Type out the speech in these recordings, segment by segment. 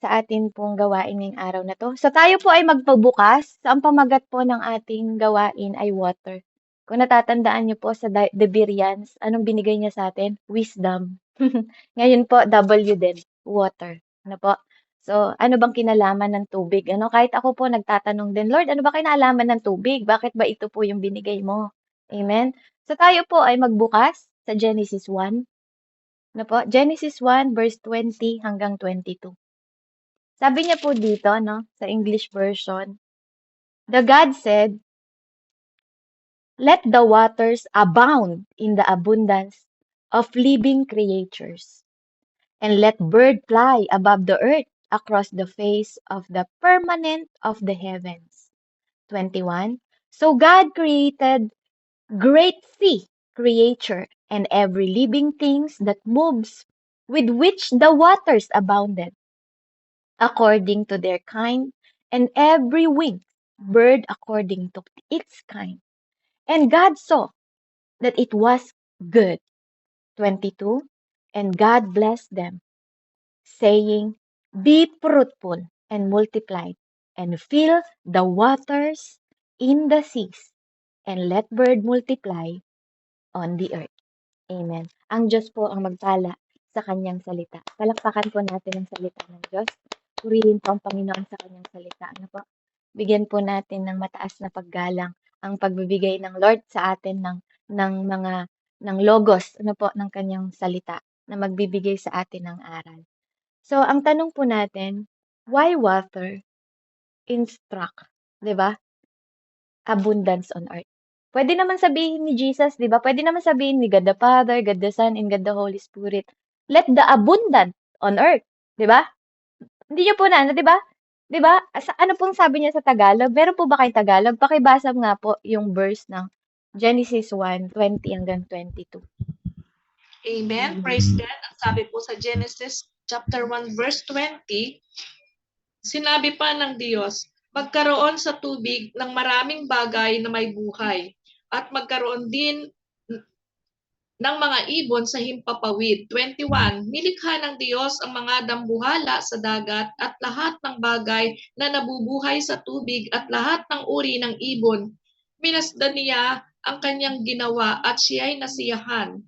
sa atin pong gawain ngayong araw na 'to. So tayo po ay magpabukas. So ang pamagat po ng ating gawain ay water. Kung natatandaan niyo po sa The Bereans, anong binigay niya sa atin? Wisdom. Ngayon po, W din, water. Ano po? So, ano bang kinalaman ng tubig? Ano, kahit ako po nagtatanong din, Lord, ano ba kinalaman ng tubig? Bakit ba ito po yung binigay mo? Amen? So tayo po ay magbukas sa Genesis 1. Ano po? Genesis 1 verse 20 hanggang 22. Sabi niya po dito, no, sa English version, the God said, let the waters abound in the abundance of living creatures, and let bird fly above the earth across the face of the firmament of the heavens. 21. So God created great sea creature and every living things that moves, with which the waters abounded, according to their kind, and every winged bird according to its kind. And God saw that it was good. 22. And God blessed them, saying, be fruitful and multiply, and fill the waters in the seas, and let bird multiply on the earth. Amen. Ang Diyos po ang magpala sa kanyang salita. Palakpakan po natin ang salita ng Diyos. Purihin po ang Panginoon sa kanyang salita. Ano po? Bigyan po natin ng mataas na paggalang ang pagbibigay ng Lord sa atin ng mga ng logos, ano po, ng kanyang salita na magbibigay sa atin ng aral. So, ang tanong po natin, why water instruct, 'di ba? Abundance on earth. Pwede naman sabihin ni Jesus, 'di ba? Pwede naman sabihin ni God the Father, God the Son, and God the Holy Spirit, let the abundant on earth, 'di ba? Hindi niyo po na ano, 'di ba? 'Di ba? Ano pong sabi niya sa Tagalog? Meron po ba kayong Tagalog? Pakibasa nga po yung verse ng Genesis 1:20 hanggang 22. Amen. Praise God. Ang sabi po sa Genesis chapter 1 verse 20, sinabi pa ng Diyos, magkaroon sa tubig ng maraming bagay na may buhay at magkaroon din ng mga ibon sa himpapawid. 21. Nilikha ng Diyos ang mga dambuhala sa dagat at lahat ng bagay na nabubuhay sa tubig at lahat ng uri ng ibon. Minasdan niya ang kanyang ginawa at siya'y nasiyahan.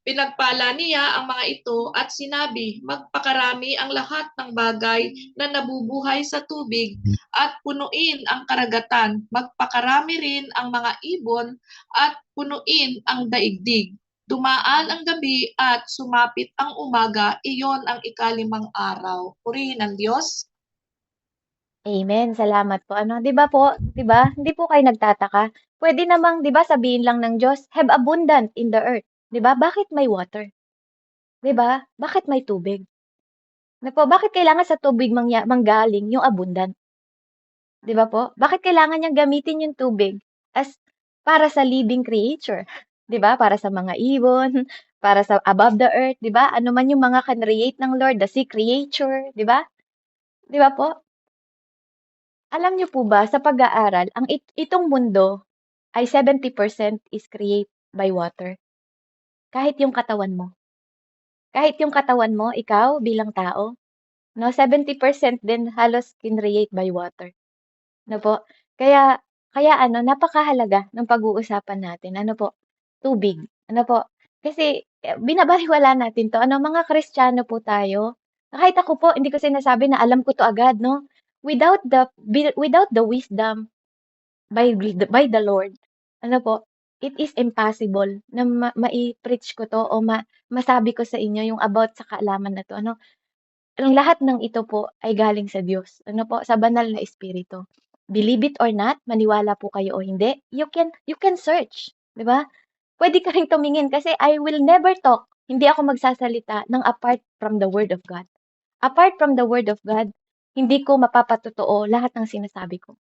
Pinagpala niya ang mga ito at sinabi, magpakarami ang lahat ng bagay na nabubuhay sa tubig at punuin ang karagatan. Magpakarami rin ang mga ibon at punuin ang daigdig. Dumaan ang gabi at sumapit ang umaga, iyon ang ikalimang araw. Purihin ang Diyos. Amen. Salamat po. Ano, 'di ba po? 'Di ba? Hindi po kayo nagtataka. Pwede namang, 'di ba, sabihin lang ng Diyos, have abundant in the earth. 'Di ba? Bakit may water? 'Di ba? Bakit may tubig? Na po, bakit kailangan sa tubig manggaling yung abundant? 'Di ba po? Bakit kailangan niyang gamitin yung tubig as para sa living creature? 'Di ba? Para sa mga ibon, para sa above the earth, 'di ba? Ano man yung mga kan-create ng Lord, the sea creature, 'di ba? 'Di ba po? Alam niyo po ba sa pag-aaral, ang itong mundo ay 70% is create by water. Kahit yung katawan mo. Kahit yung katawan mo, ikaw bilang tao, no, 70% din halos kinreate by water. No po? Kaya kaya ano, napakahalaga ng pag-uusapan natin. Ano po? Tubig. Ano po? Kasi binabaliwala natin 'to. Ano, mga Kristiyano po tayo. Kahit ako po, hindi ko sinasabi na alam ko 'to agad, no? Without the wisdom by the Lord, ano po, it is impossible na mai-preach ko 'to o masabi ko sa inyo yung about sa kaalaman na 'to, ano. Ang lahat ng ito po ay galing sa Diyos. Ano po, sa banal na espiritu. Believe it or not, maniwala po kayo o hindi, you can search, 'di ba? Pwede ka ring tumingin kasi I will never talk. Hindi ako magsasalita ng apart from the word of God. Apart from the word of God, hindi ko mapapatotoo lahat ng sinasabi ko.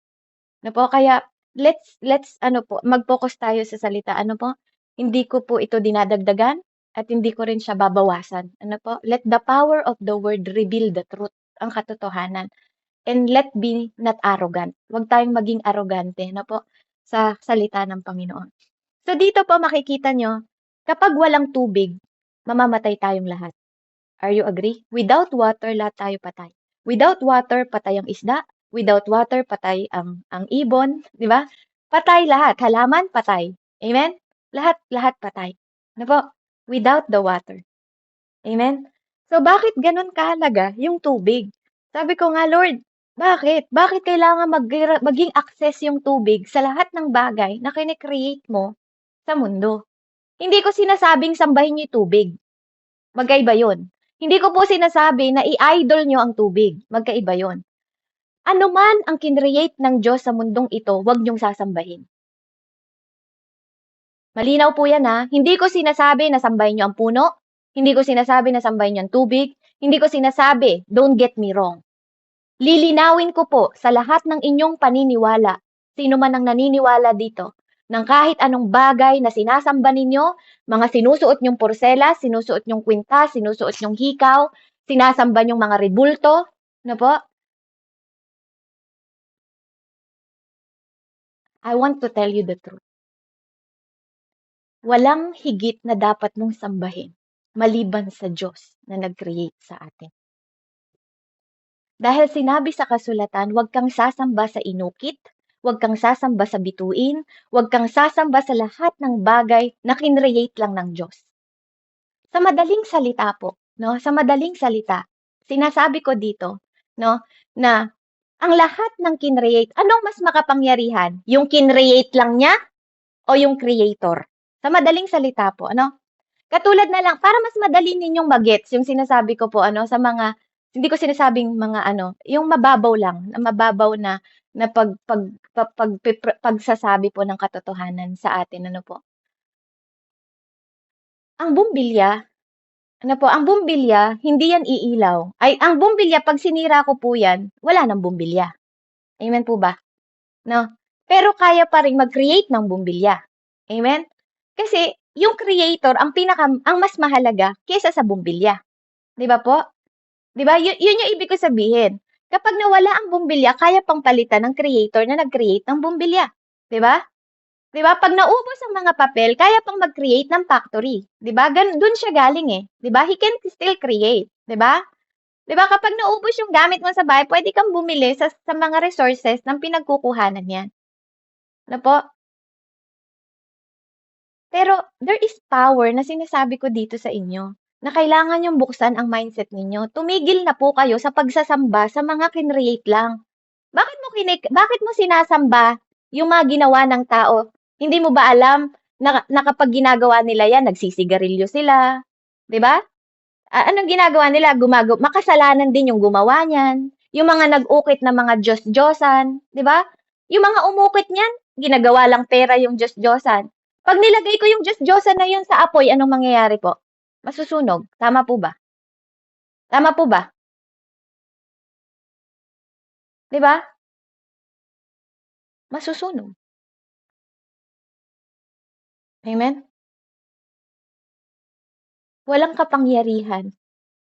Ano po, kaya let's ano po, mag-focus tayo sa salita. Ano po, hindi ko po ito dinadagdagan at hindi ko rin siya babawasan. Ano po, let the power of the word reveal the truth, ang katotohanan. And let be not arrogant. Huwag tayong maging arrogante, ano po, sa salita ng Panginoon. So dito po makikita nyo, kapag walang tubig, mamamatay tayong lahat. Are you agree? Without water, lahat tayo patay. Without water, patay ang isda. Without water, patay ang ibon, di ba? Patay lahat. Halaman, patay. Amen? Lahat patay. Ano po? Without the water. Amen? So, bakit ganun kahalaga yung tubig? Sabi ko nga, Lord, bakit? Bakit kailangan maging access yung tubig sa lahat ng bagay na kine-create mo sa mundo? Hindi ko sinasabing sambahin niyo yung tubig. Magkaiba yun. Hindi ko po sinasabi na i-idol nyo ang tubig. Magkaiba yun. Ano man ang kinreate ng Diyos sa mundong ito, huwag niyong sasambahin. Malinaw po yan ha. Hindi ko sinasabi na sambahin niyo ang puno. Hindi ko sinasabi na sambahin niyo ang tubig. Hindi ko sinasabi, don't get me wrong. Lilinawin ko po sa lahat ng inyong paniniwala, sino man ang naniniwala dito, ng kahit anong bagay na sinasamba ninyo, mga sinusuot nyong porselas, sinusuot nyong kwintas, sinusuot nyong hikaw, sinasamba nyong mga rebulto, ano po? I want to tell you the truth. Walang higit na dapat mong sambahin maliban sa Diyos na nag-create sa atin. Dahil sinabi sa kasulatan, huwag kang sasamba sa inukit, huwag kang sasamba sa bituin, huwag kang sasamba sa lahat ng bagay na kinreate lang ng Diyos. Sa madaling salita po, no? Sa madaling salita, sinasabi ko dito, no, na ang lahat ng kinreate, anong mas makapangyarihan? Yung kinreate lang niya o yung creator? Sa madaling salita po, ano? Katulad na lang, para mas madali ninyong magets yung sinasabi ko po, ano, sa mga, hindi ko sinasabing mga ano, yung mababaw lang, na mababaw na pagsasabi po ng katotohanan sa atin, ano po. Ang bumbilya, ano po, ang bumbilya, hindi yan iilaw. Ay, ang bumbilya, pag sinira ko po yan, wala nang bumbilya. Amen po ba? No? Pero kaya pa rin mag-create ng bumbilya. Amen? Kasi, yung creator, ang mas mahalaga kaysa sa bumbilya. Di ba po? Di ba? Yun yung ibig ko sabihin. Kapag nawala ang bumbilya, kaya pang palitan ng creator na nag-create ng bumbilya. Di ba? Di ba? Pag naubos ang mga papel, kaya pang mag-create ng factory. Di ba? Doon siya galing eh. Di ba? He can still create. Di ba? Di ba? Kapag naubos yung gamit mo sa bahay, pwede kang bumili sa mga resources ng pinagkukuhanan yan. Ano po? Pero there is power na sinasabi ko dito sa inyo na kailangan yung buksan ang mindset ninyo. Tumigil na po kayo sa pagsasamba sa mga kinreate lang. Bakit mo sinasamba yung mga ginawa ng tao? Hindi mo ba alam na kapag ginagawa nila yan, nagsisigarilyo sila? 'Di ba? Anong ginagawa nila? Makasalanan din yung gumawa niyan. Yung mga nag-ukit na mga Diyos-Diyosan, 'di ba? Yung mga umukit niyan, ginagawa lang pera yung Diyos-Diyosan. Pag nilagay ko yung Diyos-Diyosan na yun sa apoy, anong mangyayari po? Masusunog. Tama po ba? Tama po ba? 'Di ba? Masusunog. Amen? Walang kapangyarihan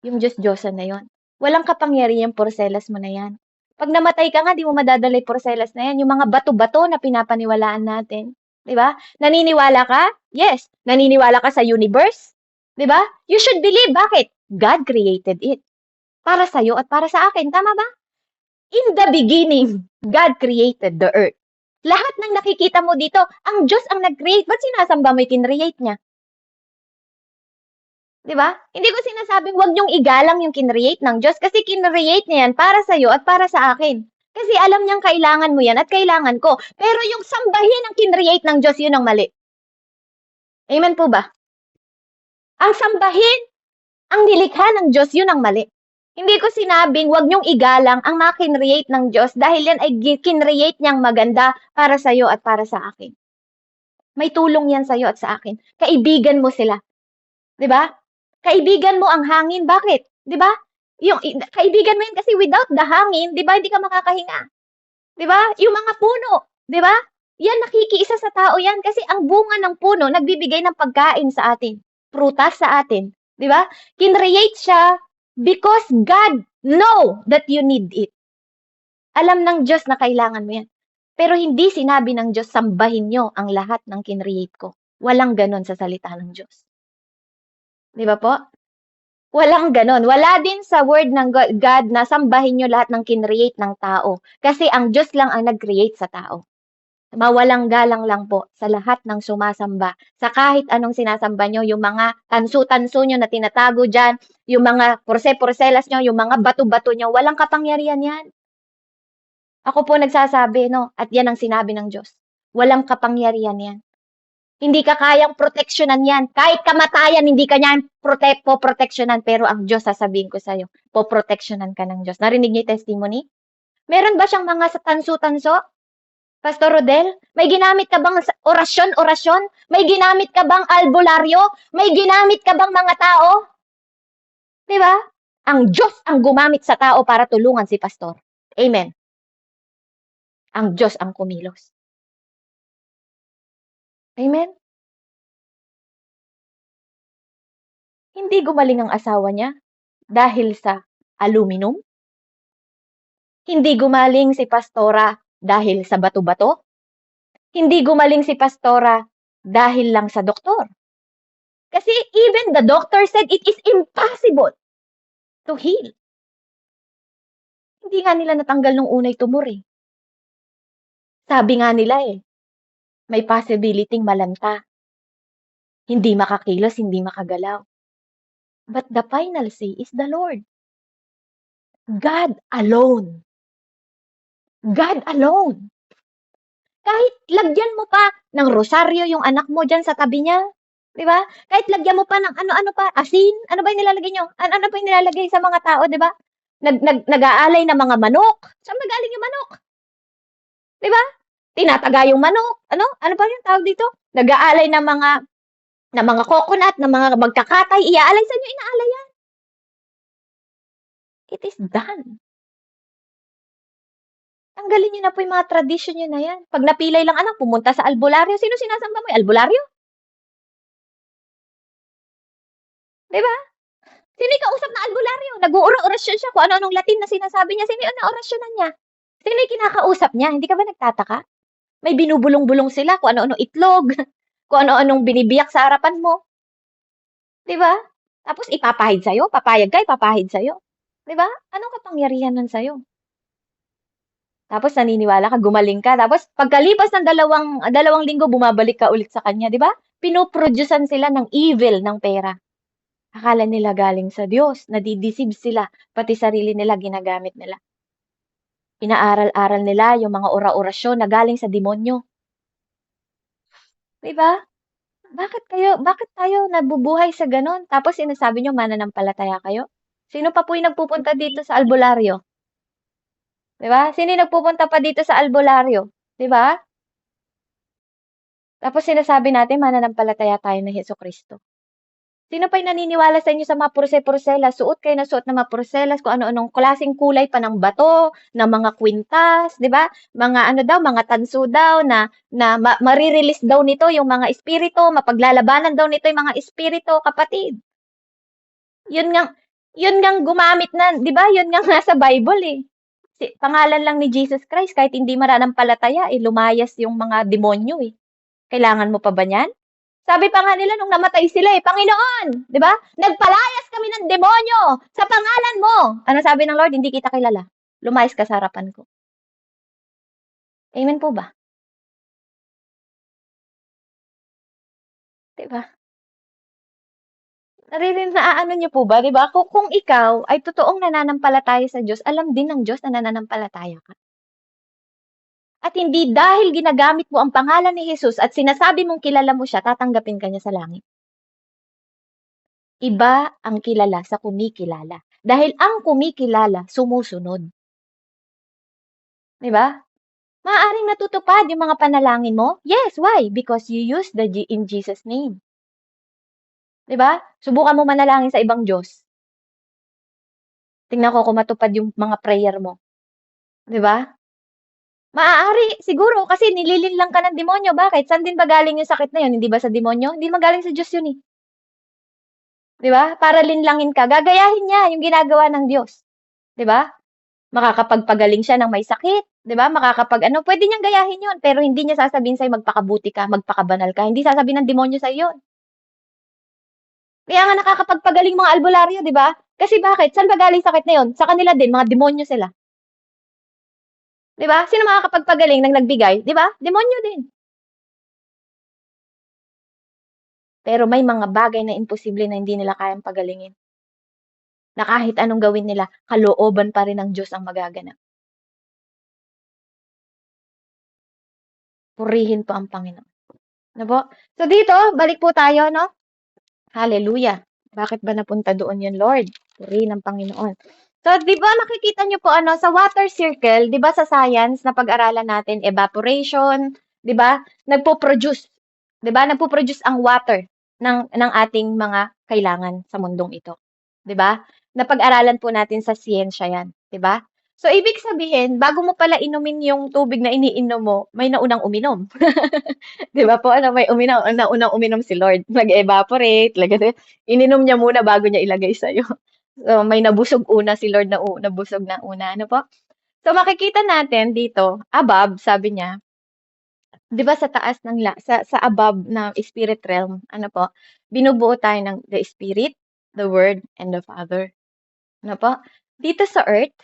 yung Diyos-Diyosan na yon. Walang kapangyarihan porselas mo na yan. Pag namatay ka nga, di mo madadala yung porselas na yan. Yung mga bato-bato na pinapaniwalaan natin. Di ba? Naniniwala ka? Yes. Naniniwala ka sa universe? Di ba? You should believe. Bakit? God created it. Para sa'yo at para sa akin. Tama ba? In the beginning, God created the earth. Lahat ng nakikita mo dito, ang Diyos ang nag-create. Ba't sinasamba mo yung kinreate niya? Di ba? Hindi ko sinasabing wag niyong igalang yung kinreate ng Diyos kasi kinreate niya yan para sa'yo at para sa akin. Kasi alam niyang kailangan mo yan at kailangan ko. Pero yung sambahin ang kinreate ng Diyos, yun ang mali. Amen po ba? Ang sambahin, ang nilikha ng Diyos, yun ang mali. Hindi ko sinabing wag niyong igalang ang mga kinreate ng Diyos dahil yan ay kinreate niyang maganda para sa'yo at para sa akin. May tulong yan sa'yo at sa akin. Kaibigan mo sila. Di ba? Kaibigan mo ang hangin. Bakit? 'Di ba? Yung kaibigan mo 'yan kasi without the hangin, 'di ba, hindi ka makakahinga. 'Di ba? Yung mga puno, 'di ba? Yan nakikiisa sa tao 'yan kasi ang bunga ng puno nagbibigay ng pagkain sa atin, prutas sa atin, 'di ba? Kinreate siya because God know that you need it. Alam ng Diyos na kailangan mo 'yan. Pero hindi sinabi ng Diyos sambahin niyo ang lahat ng kinreate ko. Walang gano'n sa salita ng Diyos. 'Di ba po? Walang gano'n. Wala din sa word ng God na sambahin niyo lahat ng kinreate ng tao. Kasi ang Diyos lang ang nag-create sa tao. Mawalang galang lang po sa lahat ng sumasamba. Sa kahit anong sinasamba nyo, yung mga tanso-tanso nyo na tinatago dyan, yung mga porse-porselas nyo, yung mga bato-bato nyo, walang kapangyarihan yan. Ako po nagsasabi, no? At yan ang sinabi ng Diyos. Walang kapangyarihan yan. Hindi ka kayang proteksyonan yan. Kahit kamatayan, hindi ka niyan po-proteksyonan. Pero ang Diyos, sasabihin ko sa'yo, po-proteksyonan ka ng Diyos. Narinig niyo yung testimony? Meron ba siyang mga tanso-tanso? Pastor Rodel, may ginamit ka bang orasyon? May ginamit ka bang albularyo? May ginamit ka bang mga tao? Di ba? Ang Diyos ang gumamit sa tao para tulungan si pastor. Amen. Ang Diyos ang kumilos. Amen. Hindi gumaling ang asawa niya dahil sa aluminum. Hindi gumaling si pastora dahil sa bato-bato. Hindi gumaling si pastora dahil lang sa doktor. Kasi even the doctor said it is impossible to heal. Hindi nga nila natanggal nung unay tumor eh. Sabi nga nila eh, may possibility malanta. Hindi makakilos, hindi makagalaw. But the final say is the Lord. God alone. God alone. Kahit lagyan mo pa ng rosaryo yung anak mo dyan sa tabi niya, di ba? Kahit lagyan mo pa ng ano-ano pa, asin, ano ba yung nilalagay nyo? Ano ba yung nilalagay sa mga tao, di ba? Nag-aalay ng mga manok. Saan magaling yung manok? Di ba? Tinataga yung manok. Ano ba yung tawag dito? Nag-aalay ng mga coconut, ng mga magkakatay. Iaalay sa inyo, inaalay yan. It is done. Tanggalin niyo na po yung mga tradisyon nyo na yan. Pag napilay lang anak, pumunta sa albularyo. Sino sinasamba mo? Albularyo? Di ba? Sino yung kausap na albularyo? Nag-uura-orasyon siya kung ano-anong Latin na sinasabi niya. Sino yung na-orasyonan niya? Sino yung kinakausap niya? Hindi ka ba nagtataka? May binubulong-bulong sila kung ano-ano itlog, kung ano-anong binibiyak sa harapan mo. Di ba? Tapos ipapahid sa'yo, papayag ka, ipapahid sa'yo. Di ba? Anong kapangyarihan nun sa'yo? Tapos naniniwala ka, gumaling ka. Tapos pagkalipas ng dalawang linggo, bumabalik ka ulit sa kanya, di ba? Pinoproducean sila ng evil ng pera. Akala nila galing sa Diyos, nadideceive sila, pati sarili nila ginagamit nila. Inaaral-aral nila yung mga ora-orasyon na galing sa demonyo. Di ba? Bakit tayo nabubuhay sa ganon? Tapos sinasabi nyo mananampalataya kayo? Sino pa po yung nagpupunta dito sa albularyo? Di ba? Sino yung nagpupunta pa dito sa albularyo? Di ba? Tapos sinasabi natin mananampalataya tayo ng Jesucristo. Sino pa yung naniniwala sa inyo sa mga porse-porselas? Suot kayo na suot ng mga porselas, kung ano-anong klaseng kulay pa ng bato, ng mga kwintas, di ba? Mga ano daw, mga tanso daw na marirelease daw nito yung mga espiritu, mapaglalabanan daw nito yung mga espiritu, kapatid. Yun ngang gumamit na, di ba? Yun ngang nasa Bible eh. Pangalan lang ni Jesus Christ, kahit hindi mananampalataya, lumayas yung mga demonyo eh. Kailangan mo pa ba niyan? Sabi pa nga nila nung namatay sila eh, Panginoon, di ba? Nagpalayas kami ng demonyo sa pangalan mo. Ano sabi ng Lord? Hindi kita kilala. Lumayas ka sa harapan ko. Amen po ba? Di ba? Naaano niyo po ba, di ba? Kung ikaw ay totoong nananampalataya sa Diyos, alam din ng Diyos na nananampalataya ka. At hindi dahil ginagamit mo ang pangalan ni Jesus at sinasabi mong kilala mo siya, tatanggapin ka niya sa langit. Iba ang kilala sa kumikilala. Dahil ang kumikilala, sumusunod. Di ba? Maaaring natutupad yung mga panalangin mo? Yes, why? Because you use in Jesus' name. Di ba? Subukan mo manalangin sa ibang Diyos. Tingnan ko kung matupad yung mga prayer mo. Di ba? Maaari, siguro, kasi nililinlang ka ng demonyo. Bakit? Saan din ba galing yung sakit na yun? Hindi ba sa demonyo? Hindi magaling sa Diyos yun eh. Di ba? Para linlangin ka. Gagayahin niya yung ginagawa ng Diyos. Di ba? Makakapagpagaling siya ng may sakit. Di ba? Pwede niyang gayahin yun. Pero hindi niya sasabihin sa'yo magpakabuti ka, magpakabanal ka. Hindi sasabihin ng demonyo sa'yo yun. Kaya nga nakakapagpagaling mga albularyo, di ba? Kasi bakit? Saan ba galing sakit na yun? Sa kanila din, mga demonyo sila. Di ba? Sino makakapagpagaling ng nagbigay? Di ba? Demonyo din. Pero may mga bagay na imposible na hindi nila kayang pagalingin. Na kahit anong gawin nila, kalooban pa rin ng Diyos ang magaganap. Purihin po ang Panginoon. Ano po? So dito, balik po tayo, no? Hallelujah. Bakit ba napunta doon yun, Lord? Purihin ang Panginoon. So, di ba makikita nyo po ano, sa water circle, di ba sa science na pag-aralan natin, evaporation, di ba? Nagpo-produce, di ba? Nagpo-produce ang water ng ating mga kailangan sa mundong ito. Di ba? Napag-aralan po natin sa siyensya yan, di ba? So, ibig sabihin, bago mo pala inumin yung tubig na iniinom mo, may naunang uminom. Di ba po, ano, may naunang uminom si Lord. Nag-evaporate, ininom niya muna bago niya ilagay sa'yo. So, may nabusog una si Lord na nabusog na una. Ano po? So, makikita natin dito, above, sabi niya, di ba sa taas ng, sa above na spirit realm, ano po, binubuo tayo ng the spirit, the word, and the father. Ano po? Dito sa earth,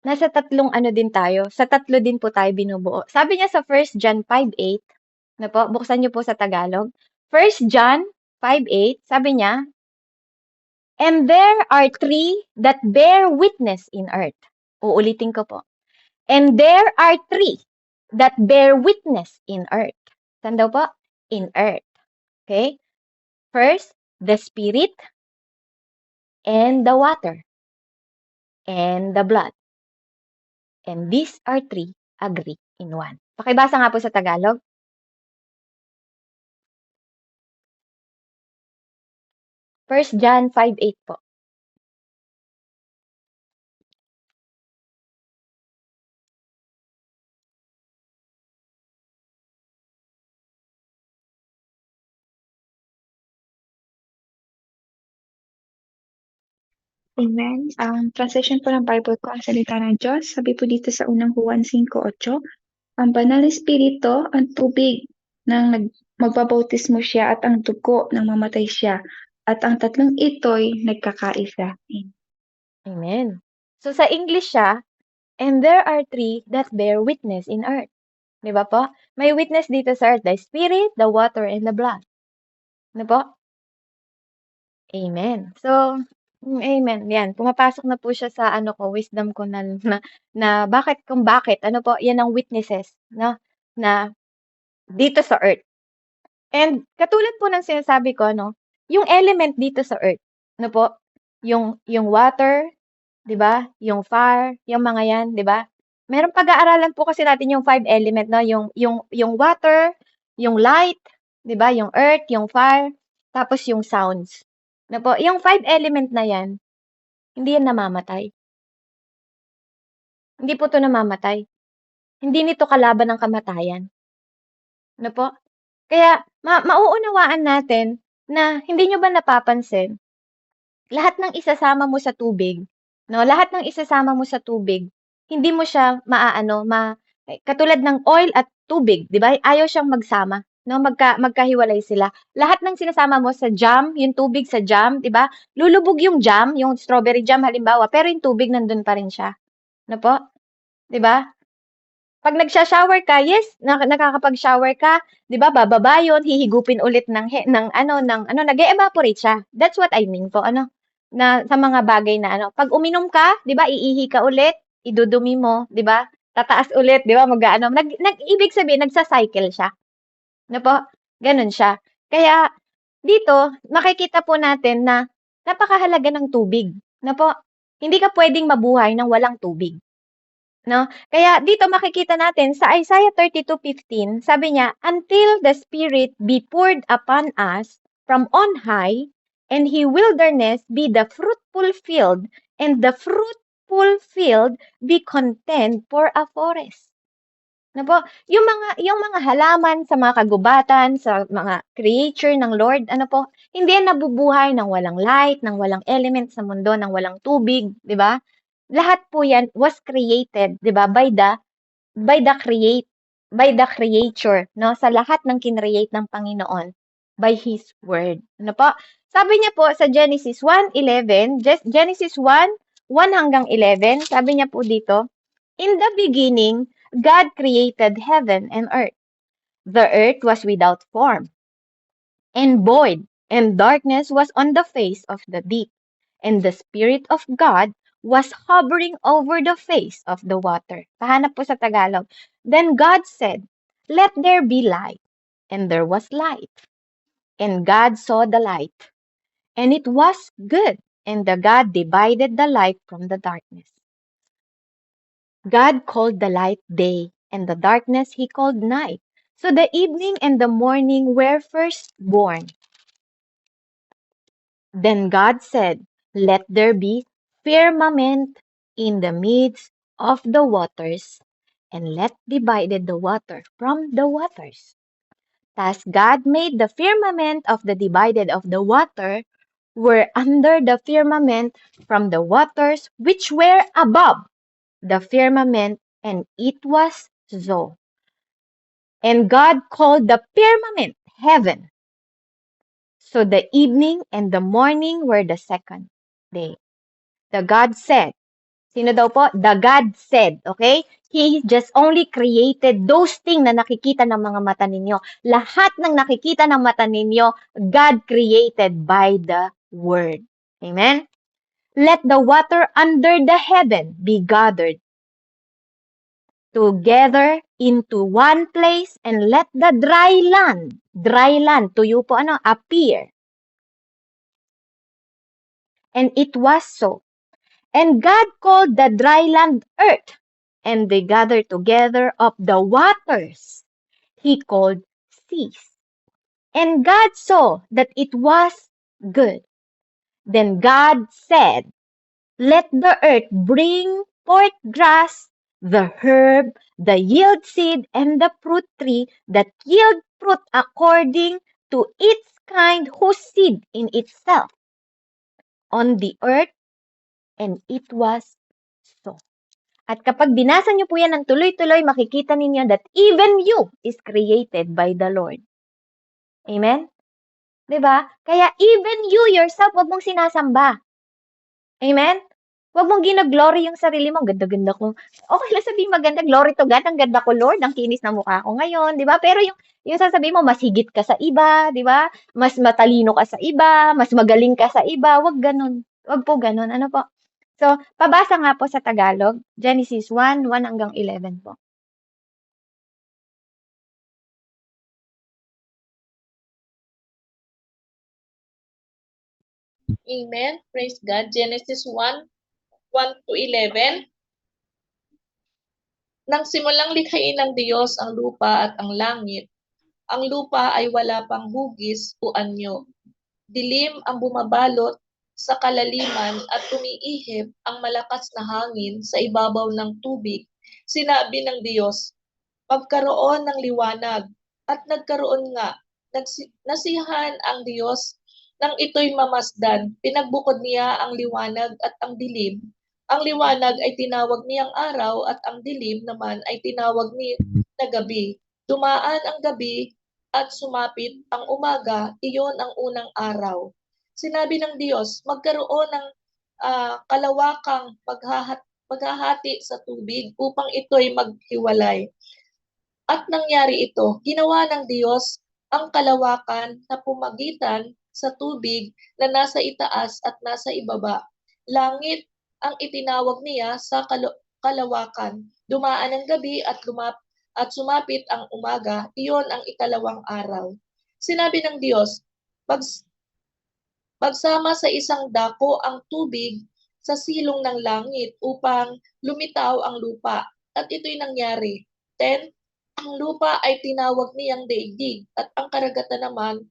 nasa tatlong ano din tayo, sa tatlo din po tayo binubuo. Sabi niya sa 1 John 5:8, na po, buksan niyo po sa Tagalog. 1 John 5:8, sabi niya, and there are three that bear witness in earth. Uulitin ko po. And there are three that bear witness in earth. Saan daw po? In earth. Okay? First, the spirit, and the water, and the blood. And these are three agree in one. Pakibasa nga po sa Tagalog. 1 John 5:8 po. Amen. Ang translation po ng Bible ko, ang salita ng Diyos, sabi po dito sa unang Juan 5:8, ang banal na espiritu, ang tubig ng magbabautismo siya at ang dugo ng mamatay siya. At ang tatlong ito'y nagkakaisa. Amen. So sa English siya, and there are three that bear witness in earth. Di ba po? May witness dito sa earth, the spirit, the water, and the blood. Ano po? Amen. So, amen. Yan, pumapasok na po siya sa ano ko, wisdom ko na bakit kung bakit. Ano po, yan ang witnesses, no? Na dito sa earth. And katulad po ng sinasabi ko, no? Yung element dito sa earth, ano po? Yung water, 'di ba? Yung fire, yung mga 'yan, 'di ba? Meron pag-aaralan po kasi natin yung five element, no? Yung water, yung light, 'di ba? Yung earth, yung fire, tapos yung sounds. Na po, yung five element na 'yan, hindi yan namamatay. Hindi po 'to namamatay. Hindi nito kalaban ng kamatayan. Ano po? Kaya mauunawaan natin na hindi nyo ba napapansin, lahat ng isasama mo sa tubig, no? Lahat ng isasama mo sa tubig, hindi mo siya katulad ng oil at tubig, 'di ba? Ayaw siyang magsama, no? Magkahiwalay sila. Lahat ng sinasama mo sa jam, yung tubig sa jam, 'di ba? Lulubog yung jam, yung strawberry jam halimbawa, pero yung tubig nandun pa rin siya. Ano po? 'Di ba? Pag nagsha-shower ka, yes, nakakapag-shower ka, 'di ba? Bababa 'yun, hihigupin ulit ng nag-e-evaporate siya. That's what I mean po, ano, na sa mga bagay na ano, pag uminom ka, 'di ba, iihi ka ulit, idudumi mo, 'di ba? Tataas ulit, 'di ba, ibig sabihin nagsa-cycle siya. Ano po? Gano'n siya. Kaya dito, makikita po natin na napakahalaga ng tubig. Ano po? Hindi ka puwedeng mabuhay ng walang tubig. No? Kaya dito makikita natin sa Isaiah 32:15, sabi niya, until the Spirit be poured upon us from on high, and He wilderness be the fruitful field, and the fruitful field be content for a forest. Na po, yung mga halaman sa mga kagubatan, sa mga creature ng Lord, ano po, hindi yan nabubuhay ng walang light, ng walang element sa mundo, ng walang tubig, 'di ba? Lahat po yan was created, 'di ba, by the creature, no? Sa lahat ng kinreate ng Panginoon by His word. Ano po? Sabi niya po sa Genesis 1:11, Genesis 1 hanggang 11, sabi niya po dito, in the beginning, God created heaven and earth. The earth was without form and void, and darkness was on the face of the deep. And the Spirit of God was hovering over the face of the water. Pahanap po sa Tagalog. Then God said, let there be light. And there was light. And God saw the light. And it was good. And the God divided the light from the darkness. God called the light day, and the darkness he called night. So the evening and the morning were first born. Then God said, let there be firmament in the midst of the waters, and let divided the water from the waters. Thus God made the firmament of the divided of the water were under the firmament from the waters which were above the firmament, and it was so. And God called the firmament heaven. So the evening and the morning were the second day. The God said. Sino daw po? The God said. Okay? He just only created those things na nakikita ng mga mata ninyo. Lahat ng nakikita ng mata ninyo, God created by the Word. Amen? Let the water under the heaven be gathered together into one place, and let the dry land, tuyo po ano, appear. And it was so. And God called the dry land earth, and they gathered together of the waters he called seas. And God saw that it was good. Then God said, let the earth bring forth grass, the herb, the yield seed, and the fruit tree that yield fruit according to its kind, whose seed in itself on the earth, and it was so. At kapag binasa niyo po yan ng tuloy-tuloy, makikita ninyo that even you is created by the Lord. Amen? 'Di ba? Kaya even you yourself, wag mong sinasamba. Amen? Wag mong ginaglory yung sarili mo. Ganda-ganda ko. Okay lang sabihin maganda. Glory to God. Ang ganda ko, Lord. Ang kinis na mukha ko ngayon. 'Di ba? Pero yung sasabihin mo, mas higit ka sa iba. 'Di ba? Mas matalino ka sa iba. Mas magaling ka sa iba. Wag ganun. Wag po ganun. Ano po? So, pabasa nga po sa Tagalog. Genesis 1 hanggang 11 po. Amen. Praise God. Genesis 1 to 11. Nang simulang likhain ng Diyos ang lupa at ang langit, ang lupa ay wala pang hugis o anyo. Dilim ang bumabalot sa kalaliman at umiihip ang malakas na hangin sa ibabaw ng tubig. Sinabi ng Diyos, magkaroon ng liwanag. At nagkaroon nga. Nasiyahan ang Diyos nang ito'y mamasdan. Pinagbukod niya ang liwanag at ang dilim. Ang liwanag ay tinawag niyang araw at ang dilim naman ay tinawag niya na gabi. Dumaan ang gabi at sumapit ang umaga, iyon ang unang araw. Sinabi ng Diyos, magkaroon ng kalawakang paghahati sa tubig upang ito'y maghiwalay. At nangyari ito, ginawa ng Diyos ang kalawakan na pumagitan sa tubig na nasa itaas at nasa ibaba. Langit ang itinawag niya sa kalawakan. Dumaan ang gabi at sumapit ang umaga, iyon ang ikalawang araw. Sinabi ng Diyos, magsama sa isang dako ang tubig sa silong ng langit upang lumitaw ang lupa. At ito'y nangyari. 10, ang lupa ay tinawag niyang daigdig at ang karagatan naman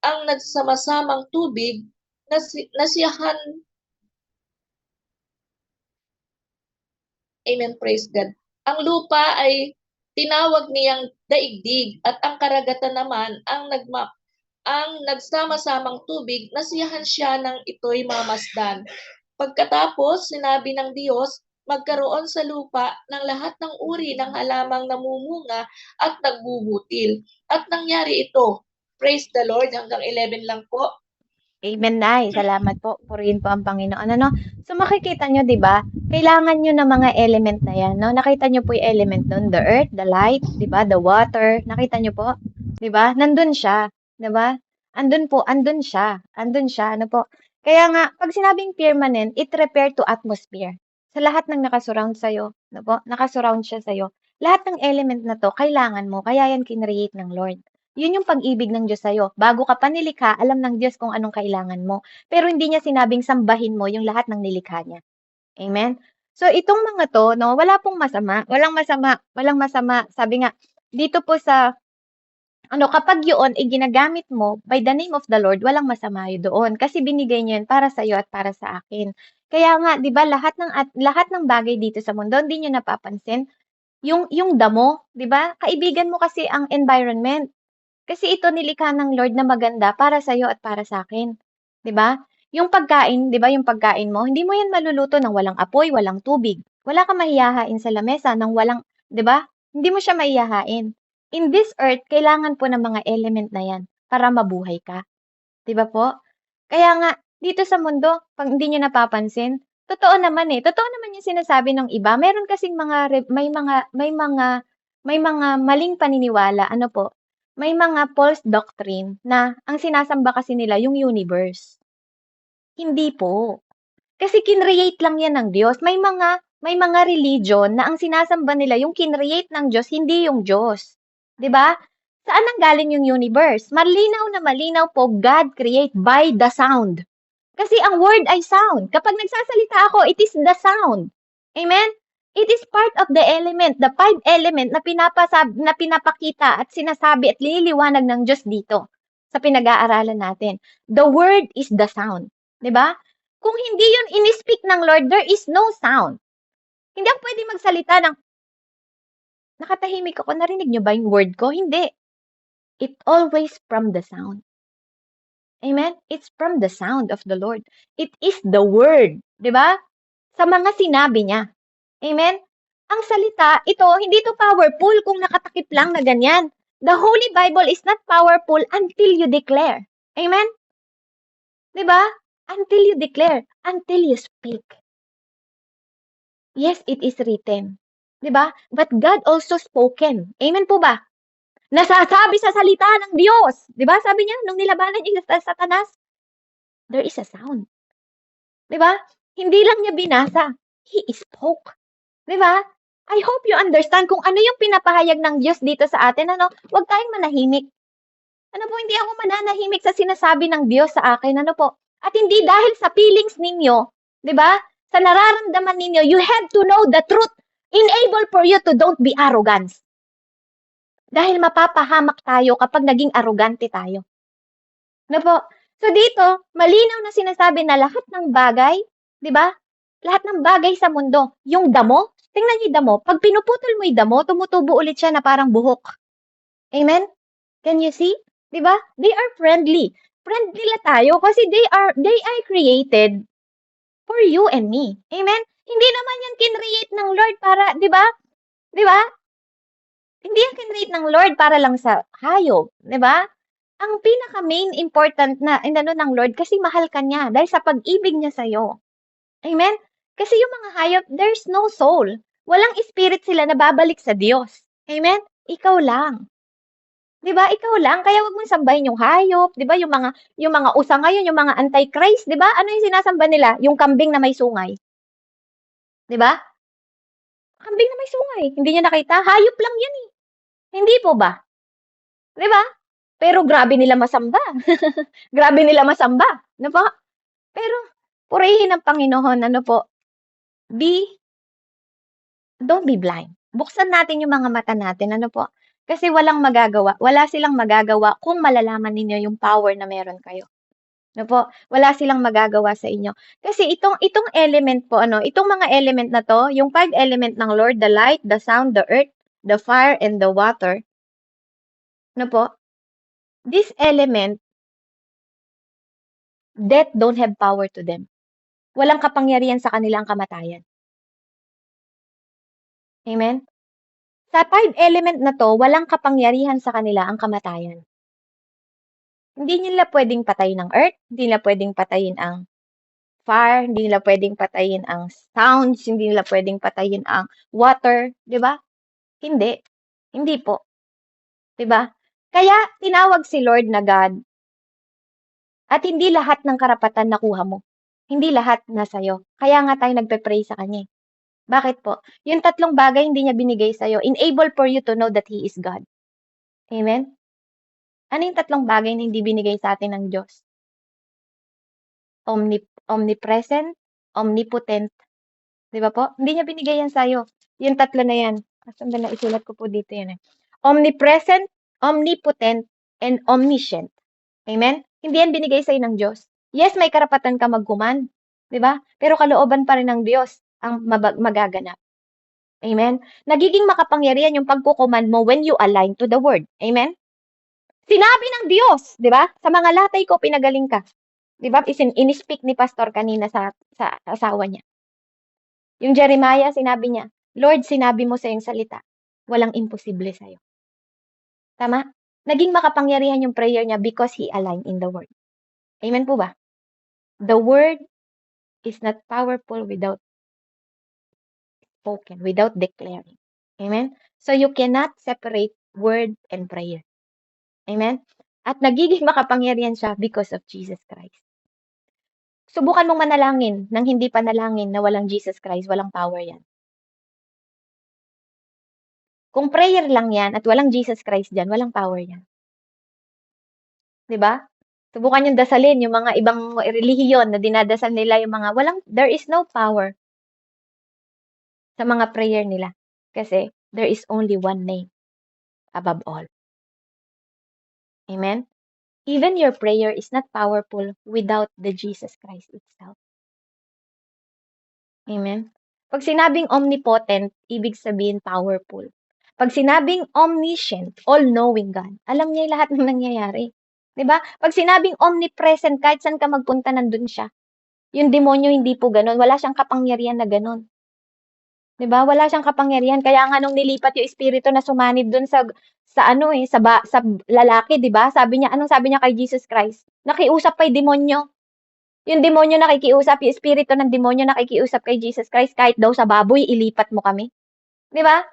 ang nagsama-samang tubig nasiyahan. Amen, praise God. Ang lupa ay tinawag niyang daigdig at ang karagatan naman ang nagsama-samang tubig, nasiyahan siya ng ito'y mamasdan. Pagkatapos, sinabi ng Diyos, magkaroon sa lupa ng lahat ng uri ng halamang namumunga at nagbubutil. At nangyari ito, Praise the Lord. Hanggang 11 lang po. Amen, Nay. Salamat po. Purihin po ang Panginoon. Ano? So makikita nyo, di ba? Kailangan nyo ng mga element na yan. No? Nakita nyo po yung element nun. The earth, the light, di ba? The water. Nakita nyo po? Di ba? Nandun siya. Di ba? Andun po. Andun siya. Andun siya. Ano po? Kaya nga, pag sinabing firmament, it refer to atmosphere. Sa lahat ng nakasurround sa'yo, ano po? Nakasurround siya sa'yo. Lahat ng element na to, kailangan mo. Kaya yan kinreate ng Lord. Yun yung pag-ibig ng Diyos sa'yo. Bago ka pa nilikha, alam ng Diyos kung anong kailangan mo. Pero hindi niya sinabing sambahin mo yung lahat ng nilikha niya. Amen? So, itong mga to, no, wala pong masama. Walang masama. Walang masama. Sabi nga, dito po sa, kapag yun, ginagamit mo by the name of the Lord, walang masama yun doon. Kasi binigay niya yun para sa'yo at para sa akin. Kaya nga, di ba, lahat ng bagay dito sa mundo, hindi niyo napapansin, yung damo, di ba? Kaibigan mo kasi ang environment. Kasi ito nilikha ng Lord na maganda para sa'yo at para sa akin, 'di ba? Yung pagkain, 'di ba, yung pagkain mo, hindi mo 'yan maluluto ng walang apoy, walang tubig. Wala kang mahihahain sa lamesa ng walang, 'di ba? Hindi mo siya mahihahain. In this earth, kailangan po ng mga element na 'yan para mabuhay ka, 'di ba po? Kaya nga dito sa mundo, 'pag hindi niyo napapansin, totoo naman yung sinasabi ng iba. Meron kasing may mga maling paniniwala, ano po, may mga false doctrine na ang sinasamba kasi nila yung universe. Hindi po. Kasi kinreate lang yan ng Diyos. May mga religion na ang sinasamba nila yung kinreate ng Diyos, hindi yung Diyos. 'Di ba? Saan ang galing yung universe? Malinaw na malinaw po, God create by the sound. Kasi ang word ay sound. Kapag nagsasalita ako, it is the sound. Amen? It is part of the element, the five element na pinapakita at sinasabi at liniliwanag ng Diyos dito sa pinag-aaralan natin. The word is the sound. 'Di ba? Kung hindi yun in-speak ng Lord, there is no sound. Hindi ako pwede magsalita ng nakatahimik ako, narinig nyo ba yung word ko? Hindi. It always from the sound. Amen? It's from the sound of the Lord. It is the word. 'Di ba? Sa mga sinabi niya. Amen? Ang salita, ito, hindi ito powerful kung nakatakip lang na ganyan. The Holy Bible is not powerful until you declare. Amen? 'Di ba? Until you declare, until you speak. Yes, it is written. 'Di ba? But God also spoken. Amen po ba? Nasasabi sa salita ng Diyos. 'Di ba? Sabi niya, nung nilabanan niya sa Satanas, there is a sound. 'Di ba? Hindi lang niya binasa. He spoke. 'Di ba? I hope you understand kung ano yung pinapahayag ng Diyos dito sa atin. Huwag tayong manahimik. Ano po, hindi ako mananahimik sa sinasabi ng Diyos sa akin. Ano po? At hindi dahil sa feelings ninyo, 'di ba? Sa nararamdaman ninyo, you have to know the truth. Enable for you to don't be arrogant. Dahil mapapahamak tayo kapag naging arrogante tayo. Ano po? So dito, malinaw na sinasabi na lahat ng bagay, 'di ba? Lahat ng bagay sa mundo, yung damo, tingnan niyo yung damo, pag pinuputol mo yung damo, tumutubo ulit siya na parang buhok. Amen? Can you see? 'Di ba? They are friendly. Friendly la tayo kasi they are created for you and me. Amen? Hindi naman yan kinreate ng Lord para, 'di ba? 'Di ba? Hindi yan kinreate ng Lord para lang sa hayop, 'di ba? Ang pinaka-main important na inano ng Lord kasi mahal ka niya dahil sa pag-ibig niya sa'yo. Amen? Kasi yung mga hayop, there's no soul. Walang spirit sila na babalik sa Diyos. Amen? Ikaw lang. 'Di ba? Ikaw lang. Kaya wag mong sambahin yung hayop, 'di ba? Yung mga usa ngayon, yung mga antichrist, 'di ba? Ano yung sinasamba nila? Yung kambing na may sungay. 'Di ba? Kambing na may sungay. Hindi niyo nakita? Hayop lang 'yan eh. Hindi po ba? 'Di ba? Pero grabe nila masamba. Grabe nila masamba. Ano po? Pero purihin ang Panginoon. Ano po? Don't be blind. Buksan natin yung mga mata natin. Ano po? Kasi walang magagawa. Wala silang magagawa kung malalaman ninyo yung power na meron kayo. Ano po? Wala silang magagawa sa inyo. Kasi itong element po, itong mga element na to, yung 5 element ng Lord, the light, the sound, the earth, the fire, and the water. Ano po? This element, death don't have power to them. Walang kapangyarihan sa kanilang kamatayan. Amen? Sa 5 element na to, walang kapangyarihan sa kanila ang kamatayan. Hindi nila pwedeng patayin ang earth, hindi nila pwedeng patayin ang fire, hindi nila pwedeng patayin ang sounds, hindi nila pwedeng patayin ang water, 'di ba? Hindi. Hindi po, 'di ba? Kaya tinawag si Lord na God at hindi lahat ng karapatan nakuha mo. Hindi lahat nasa iyo. Kaya nga tayo nagpe-pray sa kanya. Bakit po? Yung tatlong bagay hindi niya binigay sa iyo, enable for you to know that He is God. Amen? Ano yung tatlong bagay na hindi binigay sa atin ng Diyos? Omnipresent, omnipotent, 'di ba po? Hindi niya binigay yan sa'yo. Yung tatlo na yan. Asan ba na isulat ko po dito yan eh. Omnipresent, omnipotent, and omniscient. Amen? Hindi yan binigay sa'yo ng Diyos. Yes, may karapatan ka mag-command, 'di ba? Pero kalooban pa rin ng Diyos ang magaganap. Amen? Nagiging makapangyarihan yung pagkukommand mo when you align to the word. Amen? Sinabi ng Diyos, 'di ba? Sa mga latay ko pinagaling ka. 'Di ba? In-speak ni pastor kanina sa asawa niya. Yung Jeremiah, sinabi niya, Lord, sinabi mo sa iyong salita, walang imposible sa'yo. Tama? Naging makapangyarihan yung prayer niya because he aligned in the word. Amen po ba? The word is not powerful without spoken, without declaring. Amen? So you cannot separate word and prayer. Amen? At nagiging makapangyarihan siya because of Jesus Christ. Subukan mong manalangin nang hindi panalangin na walang Jesus Christ, walang power yan. Kung prayer lang yan at walang Jesus Christ dyan, walang power yan. 'Di ba? Subukan yung dasalin yung mga ibang relihiyon na dinadasal nila yung mga there is no power sa mga prayer nila. Kasi there is only one name above all. Amen? Even your prayer is not powerful without the Jesus Christ itself. Amen? Pag sinabing omnipotent, ibig sabihin powerful. Pag sinabing omniscient, all-knowing God, alam niya yung lahat ng nangyayari. 'Di ba? Pag sinabing omnipresent, kahit saan ka magpunta, nandun siya. Yung demonyo hindi po ganun. Wala siyang kapangyarihan na ganun. 'Di ba? Wala siyang kapangyarihan. Kaya nga nung nilipat yung espiritu na sumanib dun sa sa lalaki, 'di ba? Anong sabi niya kay Jesus Christ? Nakiusap pa yung demonyo. Yung demonyo nakikiusap, yung espiritu ng demonyo nakikiusap kay Jesus Christ, kahit daw sa baboy ilipat mo kami. 'Di ba?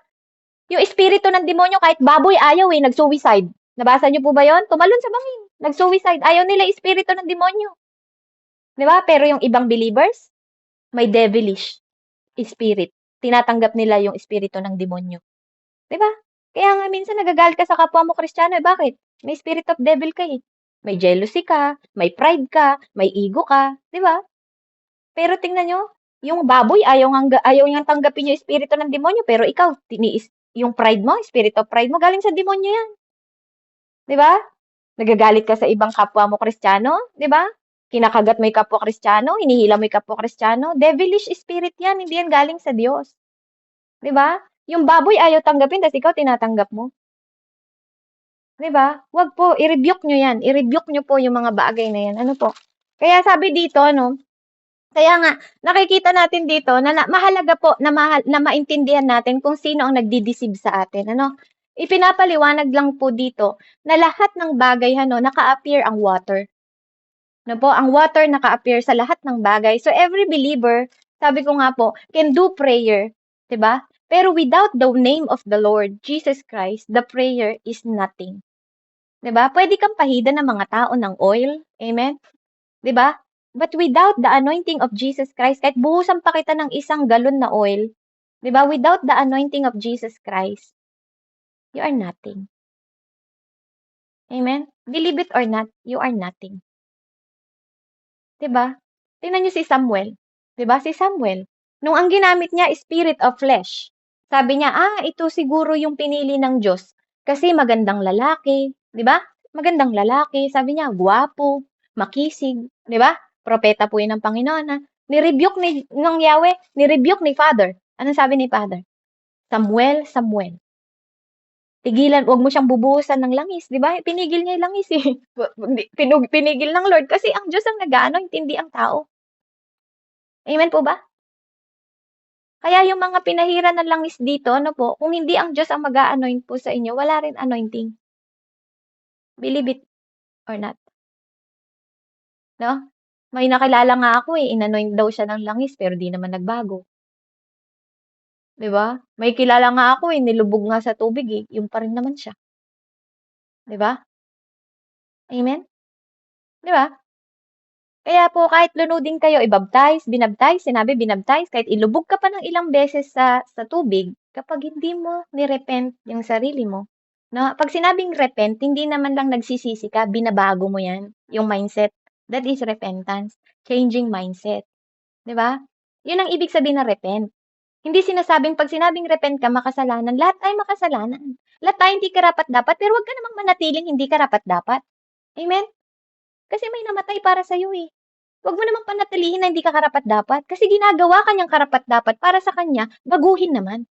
Yung espiritu ng demonyo kahit baboy ayaw nag-suicide. Nabasa niyo po ba 'yon? Tumalon sa bangin, nag-suicide. Ayaw nila espiritu ng demonyo. 'Di ba? Pero yung ibang believers, may devilish spirit. Tinatanggap nila yung espiritu ng demonyo. 'Di ba? Kaya nga minsan nagagalit ka sa kapwa mo Kristiyano, bakit? May spirit of devil ka eh. May jealousy ka, may pride ka, may ego ka, 'di ba? Pero tingnan nyo, yung baboy ayaw niyang tanggapin yung espiritu ng demonyo, pero ikaw, yung pride mo, spirit of pride mo, galing sa demonyo yan. 'Di ba? Nagagalit ka sa ibang kapwa mo Kristiyano, 'di ba? Kinakagat mo yung kapwa Kristiyano, hinihila mo yung kapwa Kristiyano, devilish spirit yan, hindi yan galing sa Diyos. 'Di ba? Yung baboy ayaw tanggapin, tapos ikaw tinatanggap mo. 'Di ba? Wag po, i-rebuke nyo yan. I-rebuke nyo po yung mga bagay na yan. Ano po? Kaya sabi dito, kaya nga, nakikita natin dito na mahalaga po na maintindihan natin kung sino ang nagdi-deceive sa atin. Ipinapaliwanag lang po dito na lahat ng bagay naka-appear ang water. Ang water naka-appear sa lahat ng bagay. So every believer, sabi ko nga po, can do prayer, 'di ba? Pero without the name of the Lord Jesus Christ, the prayer is nothing. 'Di ba? Pwede kang pahidan ng mga tao ng oil. Amen? 'Di ba? But without the anointing of Jesus Christ, kahit buhusan pa kita ng 1 galon na oil, 'di ba? Without the anointing of Jesus Christ, you are nothing. Amen? Believe it or not, you are nothing. 'Di ba? Tingnan niyo si Samuel. 'Di ba? Si Samuel, nung ang ginamit niya is spirit of flesh. Sabi niya, ito siguro yung pinili ng Diyos kasi magandang lalaki, 'di ba? Magandang lalaki, sabi niya, gwapo, makisig, 'di ba? Propeta po 'yun ng Panginoon Ni-rebuke ng Yahweh, ni-rebuke ni Father. Anong sabi ni Father? Samuel, Samuel. Tigilan, wag mo siyang bubuhusan ng langis, 'di ba? Pinigil niya 'yung langis eh. Pinigil ng Lord kasi ang Diyos ang nag-aano, hindi ang tao. Amen po ba? Kaya yung mga pinahiran ng langis dito, kung hindi ang Diyos ang mag-a-anoint po sa inyo, wala rin anointing. Believe it or not. no? May nakilala nga ako inanoint daw siya ng langis pero di naman nagbago, 'di ba? May kilala nga ako nilubog nga sa tubig yun pa rin naman siya, 'di ba? Amen? 'Di ba? Kaya po kahit lunodin kayo, binabtize, sinabi binabtize, kahit ilubog ka pa ng ilang beses sa tubig, kapag hindi mo ni-repent yung sarili mo, no? Pag sinabing repent, hindi naman lang nagsisisi ka, binabago mo yan, yung mindset. That is repentance, changing mindset. 'Di ba? Yun ang ibig sabihin ng repent. Hindi sinasabing pag sinabing repent ka, makasalanan. Lahat tayo makasalanan. Lahat tayo hindi karapat-dapat, pero huwag ka namang manatiling hindi karapat-dapat. Amen? Kasi may namatay para sa'yo Huwag mo namang panatilihin na hindi ka karapat-dapat kasi ginagawa ka niyang karapat-dapat para sa kanya, baguhin naman.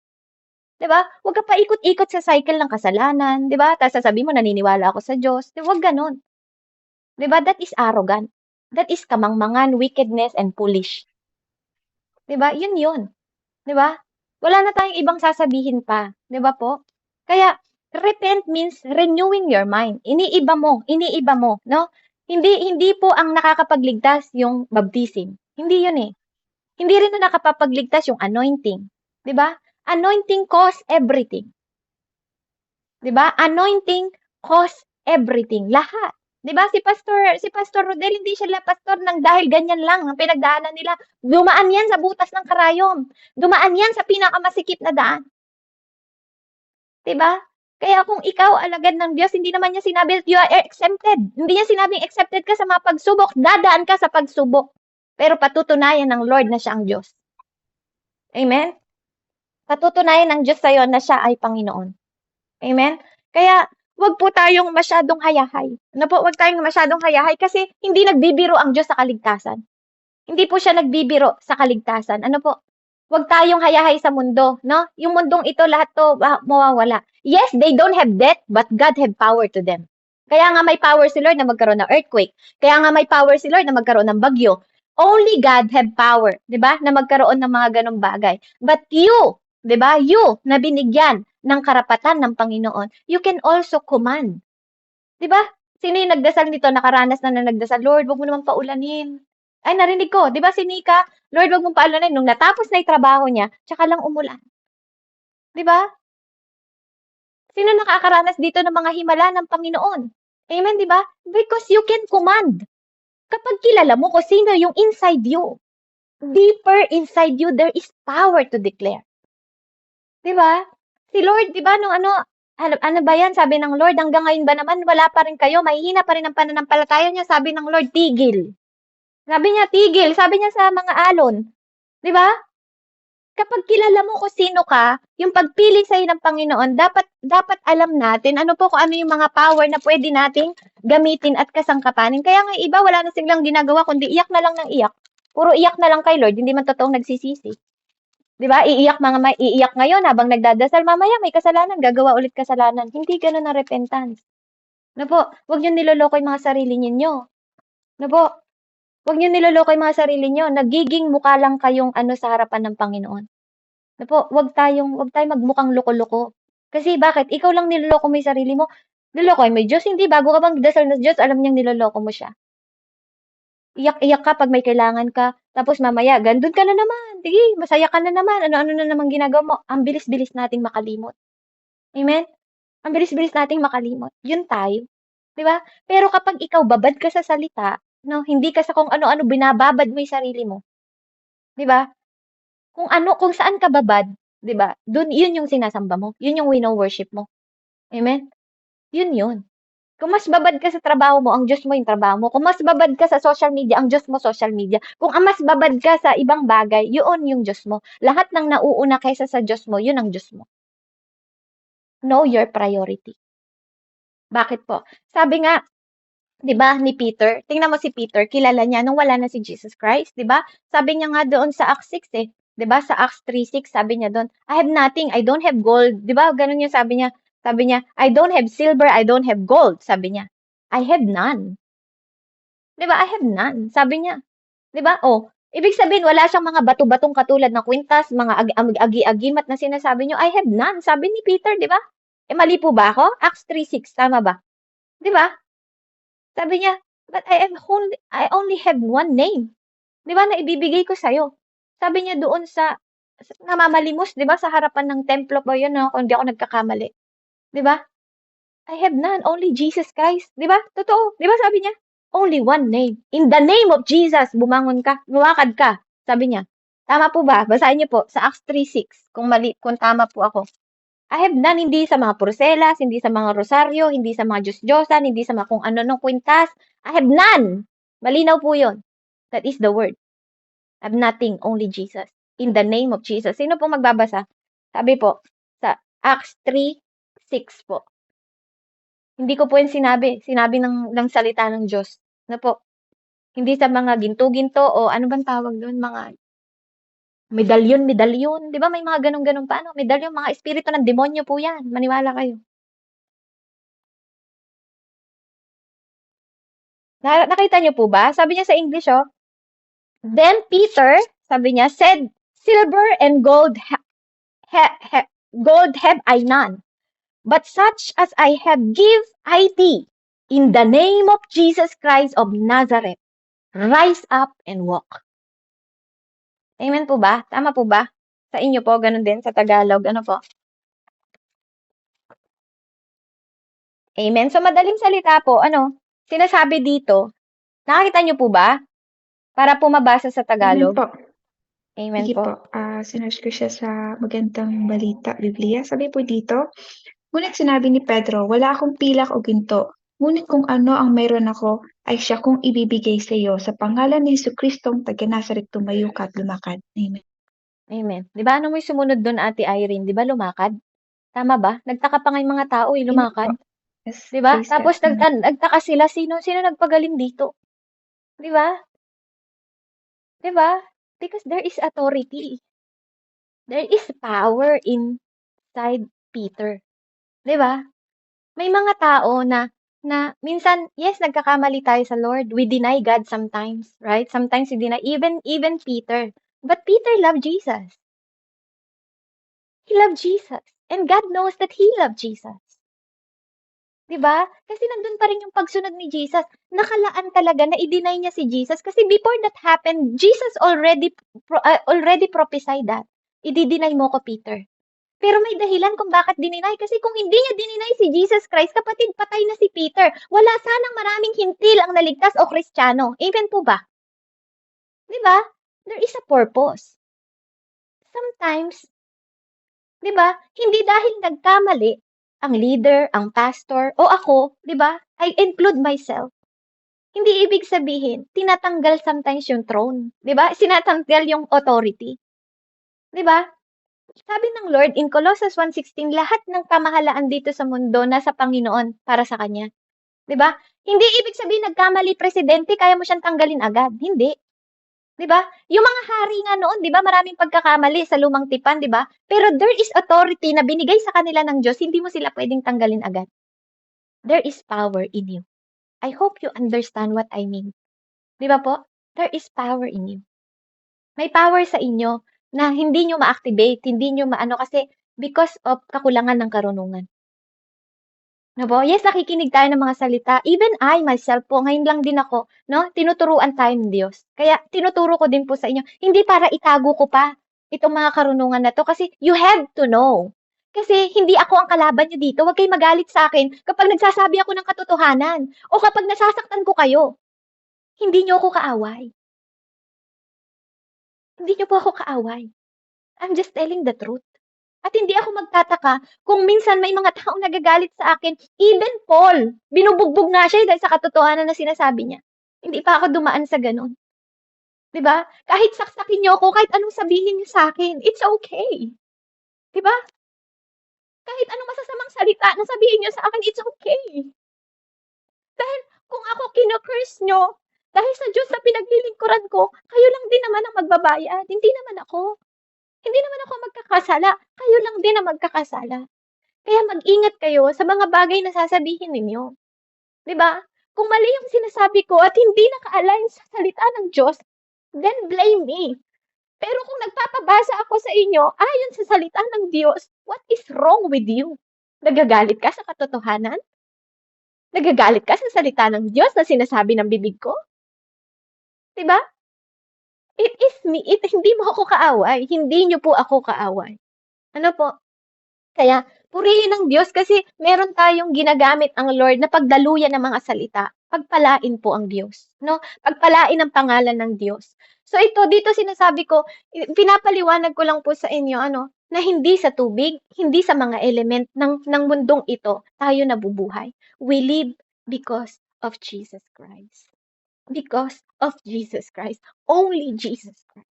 'Di ba? Huwag ka paikot-ikot sa cycle ng kasalanan, 'di ba? Tapos sasabihin mo naniniwala ako sa Diyos. 'Di huwag gano'n. 'Di ba? That is arrogant. That is kamangmangan, wickedness, and foolish. 'Di ba? Yun. 'Di ba? Wala na tayong ibang sasabihin pa, 'di ba po? Kaya repent means renewing your mind. Iniiba mo, no? Hindi po ang nakakapagligtas yung baptism. Hindi 'yun Hindi rin na nakapapagligtas yung anointing, 'di ba? Anointing cause everything, 'di ba? Anointing cause everything, lahat. 'Di ba si Pastor Rodel hindi sila pastor nang dahil ganyan lang ang pinagdaanan nila. Dumaan 'yan sa butas ng karayom. Dumaan 'yan sa pinakamasikip na daan, 'di ba? Kaya kung ikaw alagad ng Diyos, hindi naman niya sinabi you are exempted. Hindi niya sinabing accepted ka sa mga pagsubok, dadaan ka sa pagsubok. Pero patutunayan ng Lord na siya ang Diyos. Amen? Patutunayan ng Diyos sa'yo na siya ay Panginoon. Amen? Kaya, wag po tayong masyadong hayahay. Ano po, wag tayong masyadong hayahay kasi hindi nagbibiro ang Diyos sa kaligtasan. Hindi po siya nagbibiro sa kaligtasan. Ano po? Wag tayong hayahay sa mundo, no? Yung mundong ito, lahat to mawawala. Yes, they don't have death, but God have power to them. Kaya nga may power si Lord na magkaroon ng earthquake. Kaya nga may power si Lord na magkaroon ng bagyo. Only God have power, 'di ba? Na magkaroon ng mga ganong bagay. But you, 'di ba? You na binigyan ng karapatan ng Panginoon, you can also command. 'Di ba? Sino yung nagdasal nito, nakaranas na nagdasal, Lord, wag mo naman paulanin. Ay, narinig ko, 'di ba si Nika, Lord, wag mong paulanin. Nung natapos na yung trabaho niya, tsaka lang umulan. 'Di ba? Sino nakakaranas dito ng mga himala ng Panginoon? Amen, 'di ba? Because you can command. Kapag kilala mo kung sino yung inside you, deeper inside you, there is power to declare. 'Di ba? Si Lord, 'di ba, nung ano ba yan, sabi ng Lord, hanggang ngayon ba naman wala pa rin kayo, mahihina pa rin ang pananampalataya niya, sabi ng Lord, tigil. Sabi niya, tigil. Sabi niya sa mga alon. 'Di ba? Kapag kilala mo kung sino ka, yung pagpili sa'yo ng Panginoon, dapat alam natin ano po kung ano yung mga power na pwede nating gamitin at kasangkapanin. Kaya nga iba, wala na silang ginagawa, kundi iyak na lang ng iyak. Puro iyak na lang kay Lord, hindi man totoong nagsisisi. 'Di ba? Iiyak ngayon habang nagdadasal, mamaya may kasalanan, gagawa ulit kasalanan. Hindi gano'n ang repentance. Ano po? Huwag niyo niloloko yung mga sarili ninyo. Ano po? Huwag niyo niloloko yung mga sarili niyo. Nagiging mukha lang kayong sa harapan ng Panginoon. Ano po? Huwag tayong magmukhang loko-loko. Kasi bakit? Ikaw lang niloloko mo yung sarili mo. Nilokohin mo yung Diyos. Hindi, bago ka bang dasal na Diyos, alam niyang niloloko mo siya. Iyak-iyak ka pag may kailangan ka. Tapos mamaya, gandun ka na naman. Sige, masaya ka na naman. Ano-ano na naman ginagawa mo. Ang bilis-bilis nating makalimot. Amen? Ang bilis-bilis nating makalimot. Yun tayo. 'Di ba? Pero kapag ikaw babad ka sa salita, no, hindi ka sa kung ano-ano binababad mo 'yung sarili mo, 'di ba? Kung saan ka babad, 'di ba? Dun 'yun 'yung sinasamba mo. 'Yun 'yung wino-worship mo. Amen? 'Yun. Kung mas babad ka sa trabaho mo, ang Diyos mo 'yung trabaho mo. Kung mas babad ka sa social media, ang Diyos mo social media. Kung ang mas babad ka sa ibang bagay, 'yun 'yung Diyos mo. Lahat ng nauuna kaysa sa Diyos mo, 'yun ang Diyos mo. Know your priority. Bakit po? Sabi nga, 'di ba, ni Peter, tingnan mo si Peter, kilala niya nung wala na si Jesus Christ, 'di ba? Sabi niya nga doon sa Acts 6 'di ba? Sa Acts 3:6 sabi niya doon, I have nothing, I don't have gold, 'di ba? Ganun yung sabi niya. Sabi niya, I don't have silver, I don't have gold, sabi niya. I have none. 'Di ba? I have none, sabi niya. 'Di ba? Oh, ibig sabihin wala siyang mga bato-batong katulad ng kwintas, mga agi-agimat na sinasabi niyo. I have none, sabi ni Peter, 'di ba? Mali po ba ako? Acts 3:6, tama ba? 'Di ba? Sabi niya, But I only have one name. Di ba, na ibibigay ko sa'yo. Sabi niya doon namamalimos, di ba, sa harapan ng templo ba yun, no? Kung di ako nagkakamali. Di ba? I have none, only Jesus Christ. Di ba? Totoo. Di ba sabi niya? Only one name. In the name of Jesus, bumangon ka, lumakad ka. Sabi niya. Tama po ba? Basahin niyo po sa Acts 3:6. Kung tama po ako. I have none, hindi sa mga purselas, hindi sa mga rosaryo, hindi sa mga Diyos-Diyosan, hindi sa mga kung ano nung kwintas. I have none. Malinaw po yun. That is the word. I have nothing, only Jesus. In the name of Jesus. Sino po magbabasa? Sabi po, sa Acts 3:6 po. Hindi ko po yun sinabi. Sinabi ng salita ng Diyos. Ano po? Hindi sa mga ginto-ginto o ano bang tawag doon? Mga medalyon. Di ba may mga ganun-ganun pa? Ano? Medalyon, mga espiritu ng demonyo po yan. Maniwala kayo. Nakita niyo po ba? Sabi niya sa English, oh. Then Peter, sabi niya, said, silver and gold gold have I none, but such as I have give I thee. In the name of Jesus Christ of Nazareth, rise up and walk. Amen po ba? Tama po ba? Sa inyo po, ganun din sa Tagalog. Ano po? Amen. So, madaling salita po, sinasabi dito, nakakita niyo po ba? Para po mabasa sa Amen Tagalog. po. Amen Sige po. po. Sinearch ko siya sa Magandang Balita, Biblia. Sabi po dito, ngunit sinabi ni Pedro, wala akong pilak o ginto. Ngunit kung ano ang mayroon ako, ay siya kong ibibigay sa iyo. Sa pangalan ni Jesucristong taga-Nazaret, tumayo ka at lumakad. Amen. Amen. Di ba ano mo yung sumunod doon, Ate Irene? Di ba lumakad? Tama ba? Nagtaka pa nga yung mga tao, Amen lumakad. po. Yes, Di ba? praise Tapos God. Amen. nagtaka sila, sino nagpagaling dito? Di ba? Di ba? Because there is authority. There is power inside Peter. Di ba? May mga tao na minsan, yes, nagkakamali tayo sa Lord. We deny God sometimes, right? Sometimes we deny, even Peter. But Peter loved Jesus. He loved Jesus. And God knows that he loved Jesus. 'Di ba? Kasi nandun pa rin yung pagsunod ni Jesus. Nakalaan talaga na i-deny niya si Jesus kasi before that happened, Jesus already prophesied that. I-deny mo ko, Peter. Pero may dahilan kung bakit dininay. Kasi kung hindi niya dininay si Jesus Christ, kapatid, patay na si Peter. Wala sanang maraming hintil ang naligtas o Kristiyano. Amen po ba? 'Di ba? There is a purpose. Sometimes, 'di ba, hindi dahil nagkamali ang leader, ang pastor, o ako, 'di ba? I include myself. Hindi ibig sabihin, tinatanggal sometimes yung throne, 'di ba? Sinatanggal yung authority. 'Di ba? Sabi ng Lord in Colossians 1:16, lahat ng kamahalaan dito sa mundo nasa Panginoon para sa kanya. 'Di ba? Hindi ibig sabihin nagkamali presidente, kaya mo siyang tanggalin agad. Hindi. 'Di ba? Yung mga hari nga noon, 'di ba, maraming pagkakamali sa lumang tipan, 'di ba? Pero there is authority na binigay sa kanila ng Diyos, hindi mo sila pwedeng tanggalin agad. There is power in you. I hope you understand what I mean. 'Di ba po? There is power in you. May power sa inyo na hindi nyo ma-activate, hindi nyo maano kasi because of kakulangan ng karunungan. No po? Yes, nakikinig tayo ng mga salita. Even I myself po, ngayon lang din ako, no? Tinuturuan tayo ng Diyos. Kaya tinuturo ko din po sa inyo, hindi para itago ko pa itong mga karunungan na to kasi you have to know. Kasi hindi ako ang kalaban nyo dito. Huwag kayong magalit sa akin kapag nagsasabi ako ng katotohanan o kapag nasasaktan ko kayo. Hindi nyo ako kaaway. Hindi nyo po ako kaaway. I'm just telling the truth. At hindi ako magtataka kung minsan may mga taong nagagalit sa akin. Even Paul, binubugbog nga siya dahil sa katotohanan na sinasabi niya. Hindi pa ako dumaan sa ganun. 'Di ba? Kahit saksakin niyo ako, kahit anong sabihin niyo sa akin, it's okay. 'Di ba? Kahit anong masasamang salita na sabihin niyo sa akin, it's okay. Dahil kung ako kino-curse niyo, dahil sa Diyos na pinaglilingkuran ko, kayo lang din naman ang magbabayad. Hindi naman ako. Hindi naman ako magkakasala. Kayo lang din ang magkakasala. Kaya mag-ingat kayo sa mga bagay na sasabihin ninyo. 'Di ba? Kung mali yung sinasabi ko at hindi naka-align sa salita ng Diyos, then blame me. Pero kung nagpapabasa ako sa inyo ayon sa salita ng Diyos, what is wrong with you? Nagagalit ka sa katotohanan? Nagagalit ka sa salita ng Diyos na sinasabi ng bibig ko? 'Di ba? It is me. Hindi mo ako kaaway. Hindi niyo po ako kaaway. Ano po? Kaya purihin ng Diyos kasi meron tayong ginagamit ang Lord na pagdaluyan ng mga salita. Pagpalain po ang Diyos, no? Pagpalain ang pangalan ng Diyos. So ito dito sinasabi ko, pinapaliwanag ko lang po sa inyo ano, na hindi sa tubig, hindi sa mga element ng mundong ito tayo nabubuhay. We live because of Jesus Christ. Because of Jesus Christ. Only Jesus Christ.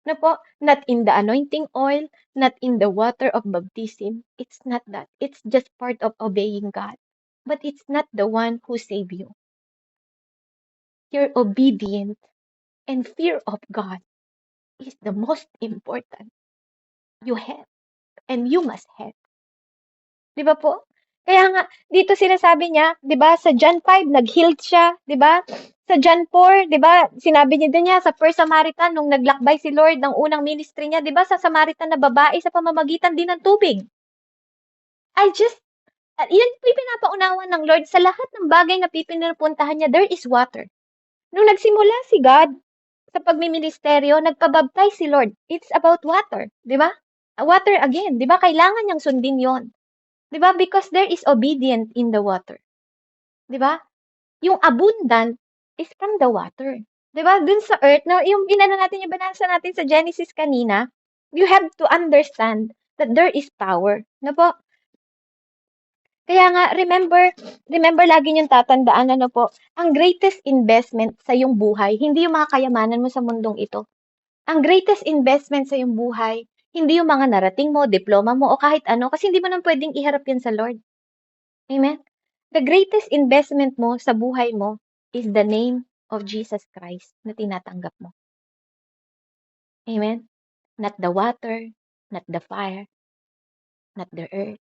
Na po, not in the anointing oil, not in the water of baptism. It's not that. It's just part of obeying God. But it's not the one who saved you. Your obedience and fear of God is the most important you have and you must have. Di ba po? Kaya nga, dito sinasabi niya, di ba, sa John 5, nag-healed siya, di ba? Sa John 4, di ba, sinabi niya din niya sa First Samaritan, nung naglakbay si Lord ng unang ministry niya, di ba, sa Samaritan na babae sa pamamagitan din ng tubig. Yan po yung pinapaunawa ng Lord sa lahat ng bagay na pinupuntahan niya, there is water. Nung nagsimula si God sa pagmiministeryo, nagpabaptize si Lord. It's about water, di ba? Water again, di ba? Kailangan niyang sundin yon. Di ba? Because there is obedience in the water. Di ba? Yung abundant is from the water. Di ba? Dun sa earth, na yung inano natin, yung binasa natin sa Genesis kanina, you have to understand that there is power. Na po? Kaya nga, remember lagi niyong tatandaan, ano po, ang greatest investment sa iyong buhay, hindi yung mga kayamanan mo sa mundong ito. Ang greatest investment sa iyong buhay, hindi yung mga narating mo, diploma mo, o kahit ano, kasi hindi mo nang pwedeng iharap yan sa Lord. Amen? The greatest investment mo sa buhay mo is the name of Jesus Christ na tinatanggap mo. Amen? Not the water, not the fire, not the earth.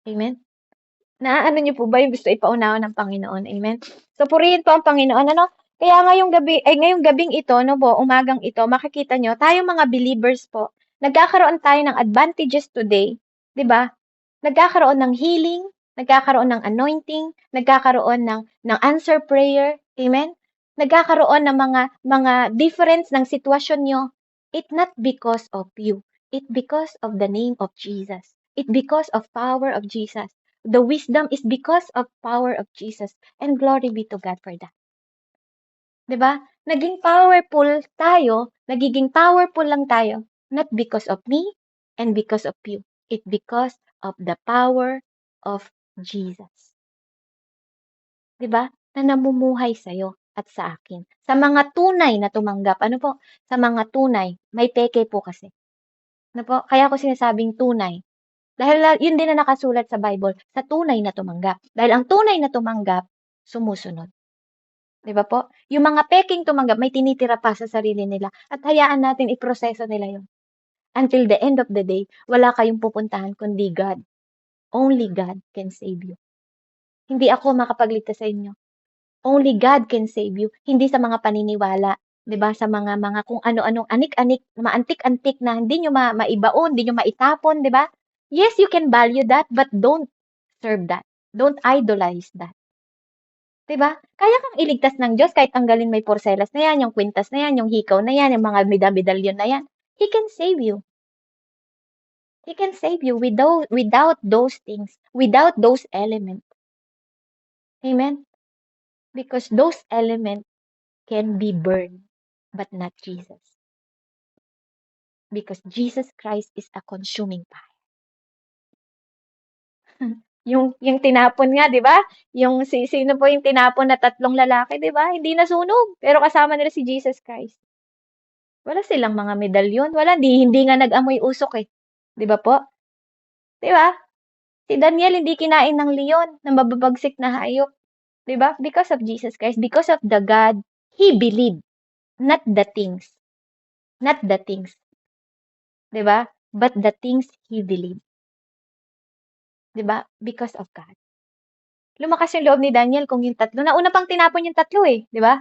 Amen? Naaano niyo po ba yung gusto ipaunawa ng Panginoon? Amen? So, purihin po ang Panginoon. Ano? Kaya ngayong gabing ito, no po, umagang ito, makikita nyo, tayong mga believers po, nagkakaroon tayo ng advantages today. 'Di ba? Nagkakaroon ng healing, nagkakaroon ng anointing, nagkakaroon ng answer prayer. Amen? Nagkakaroon ng mga difference ng sitwasyon nyo. It not because of you. It because of the name of Jesus. It because of power of Jesus. The wisdom is because of power of Jesus. And glory be to God for that. 'Di ba? Naging powerful lang tayo, not because of me and because of you. It because of the power of Jesus. 'Di ba? Na namumuhay sa'yo at sa akin. Sa mga tunay na tumanggap. Ano po? Sa mga tunay. May peke po kasi. Ano po? Kaya ako sinasabing tunay. Dahil yun din na nakasulat sa Bible, sa tunay na tumanggap. Dahil ang tunay na tumanggap, sumusunod. Di ba po? Yung mga peking tumanggap, may tinitira pa sa sarili nila. At hayaan natin iproseso nila yun. Until the end of the day, wala kayong pupuntahan kundi God. Only God can save you. Hindi ako makapagligtas sa inyo. Only God can save you. Hindi sa mga paniniwala. 'Di ba? Sa mga kung ano-anong anik-anik, maantik-antik na hindi nyo maibaon, hindi nyo maitapon, 'di ba? Yes, you can value that, but don't serve that. Don't idolize that. 'Di ba? Kaya kang iligtas ng Diyos kahit tanggalin may porselas na yan, yung kwintas na yan, yung hikaw na yan, yung mga medalyon na yan. He can save you. He can save you without those things, without those elements. Amen? Because those elements can be burned, but not Jesus. Because Jesus Christ is a consuming fire. Yung tinapon nga, 'di ba? Yung sino po yung tinapon na 3 lalaki, 'di ba? Hindi nasunog, pero kasama nila si Jesus Christ. Wala silang mga medalyon, hindi nga nag-amoy usok eh. 'Di ba po? 'Di ba? Si Daniel hindi kinain ng leon, ng mababagsik na hayop. 'Di ba? Because of Jesus Christ, because of the God he believed, not the things. Not the things. 'Di ba? But the things he believed. 'Di ba? Because of God. Lumakas yung loob ni Daniel kung yung 3. Nauna pang tinapon yung 3 eh, 'di ba?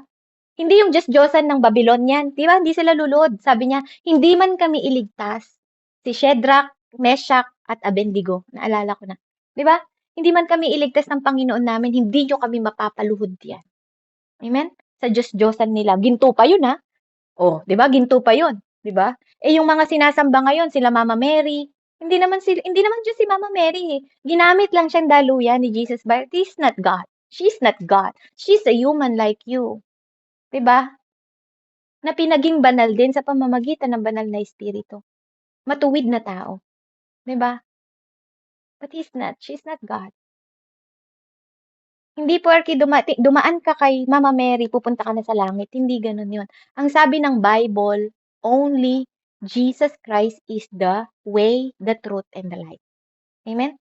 Hindi yung Diyos-Diyosan ng Babylonian, 'di ba? Hindi sila lulod. Sabi niya, hindi man kami iligtas. Si Shadrach, Meshach, at Abednego. Naalala ko na. 'Di ba? hindi man kami iligtas ng Panginoon namin, hindi nyo kami mapapaluhod yan. Amen? Sa Diyos-Diyosan nila. Ginto pa yun, ha? Oh, 'di ba? Ginto pa 'yon, 'di ba? Eh yung mga sinasamba ngayon, sila Mama Mary, hindi naman Diyos si Mama Mary eh. Ginamit lang siyang daluyan ni Jesus, but he's not God. She's not God. She's a human like you, 'di ba? Na pinaging banal din sa pamamagitan ng banal na espiritu. Matuwid na tao, 'di ba? But she's not God. Hindi porke dumaan ka kay Mama Mary, pupunta ka na sa langit. Hindi gano'n 'yon. Ang sabi ng Bible, only Jesus Christ is the way, the truth, and the life. Amen?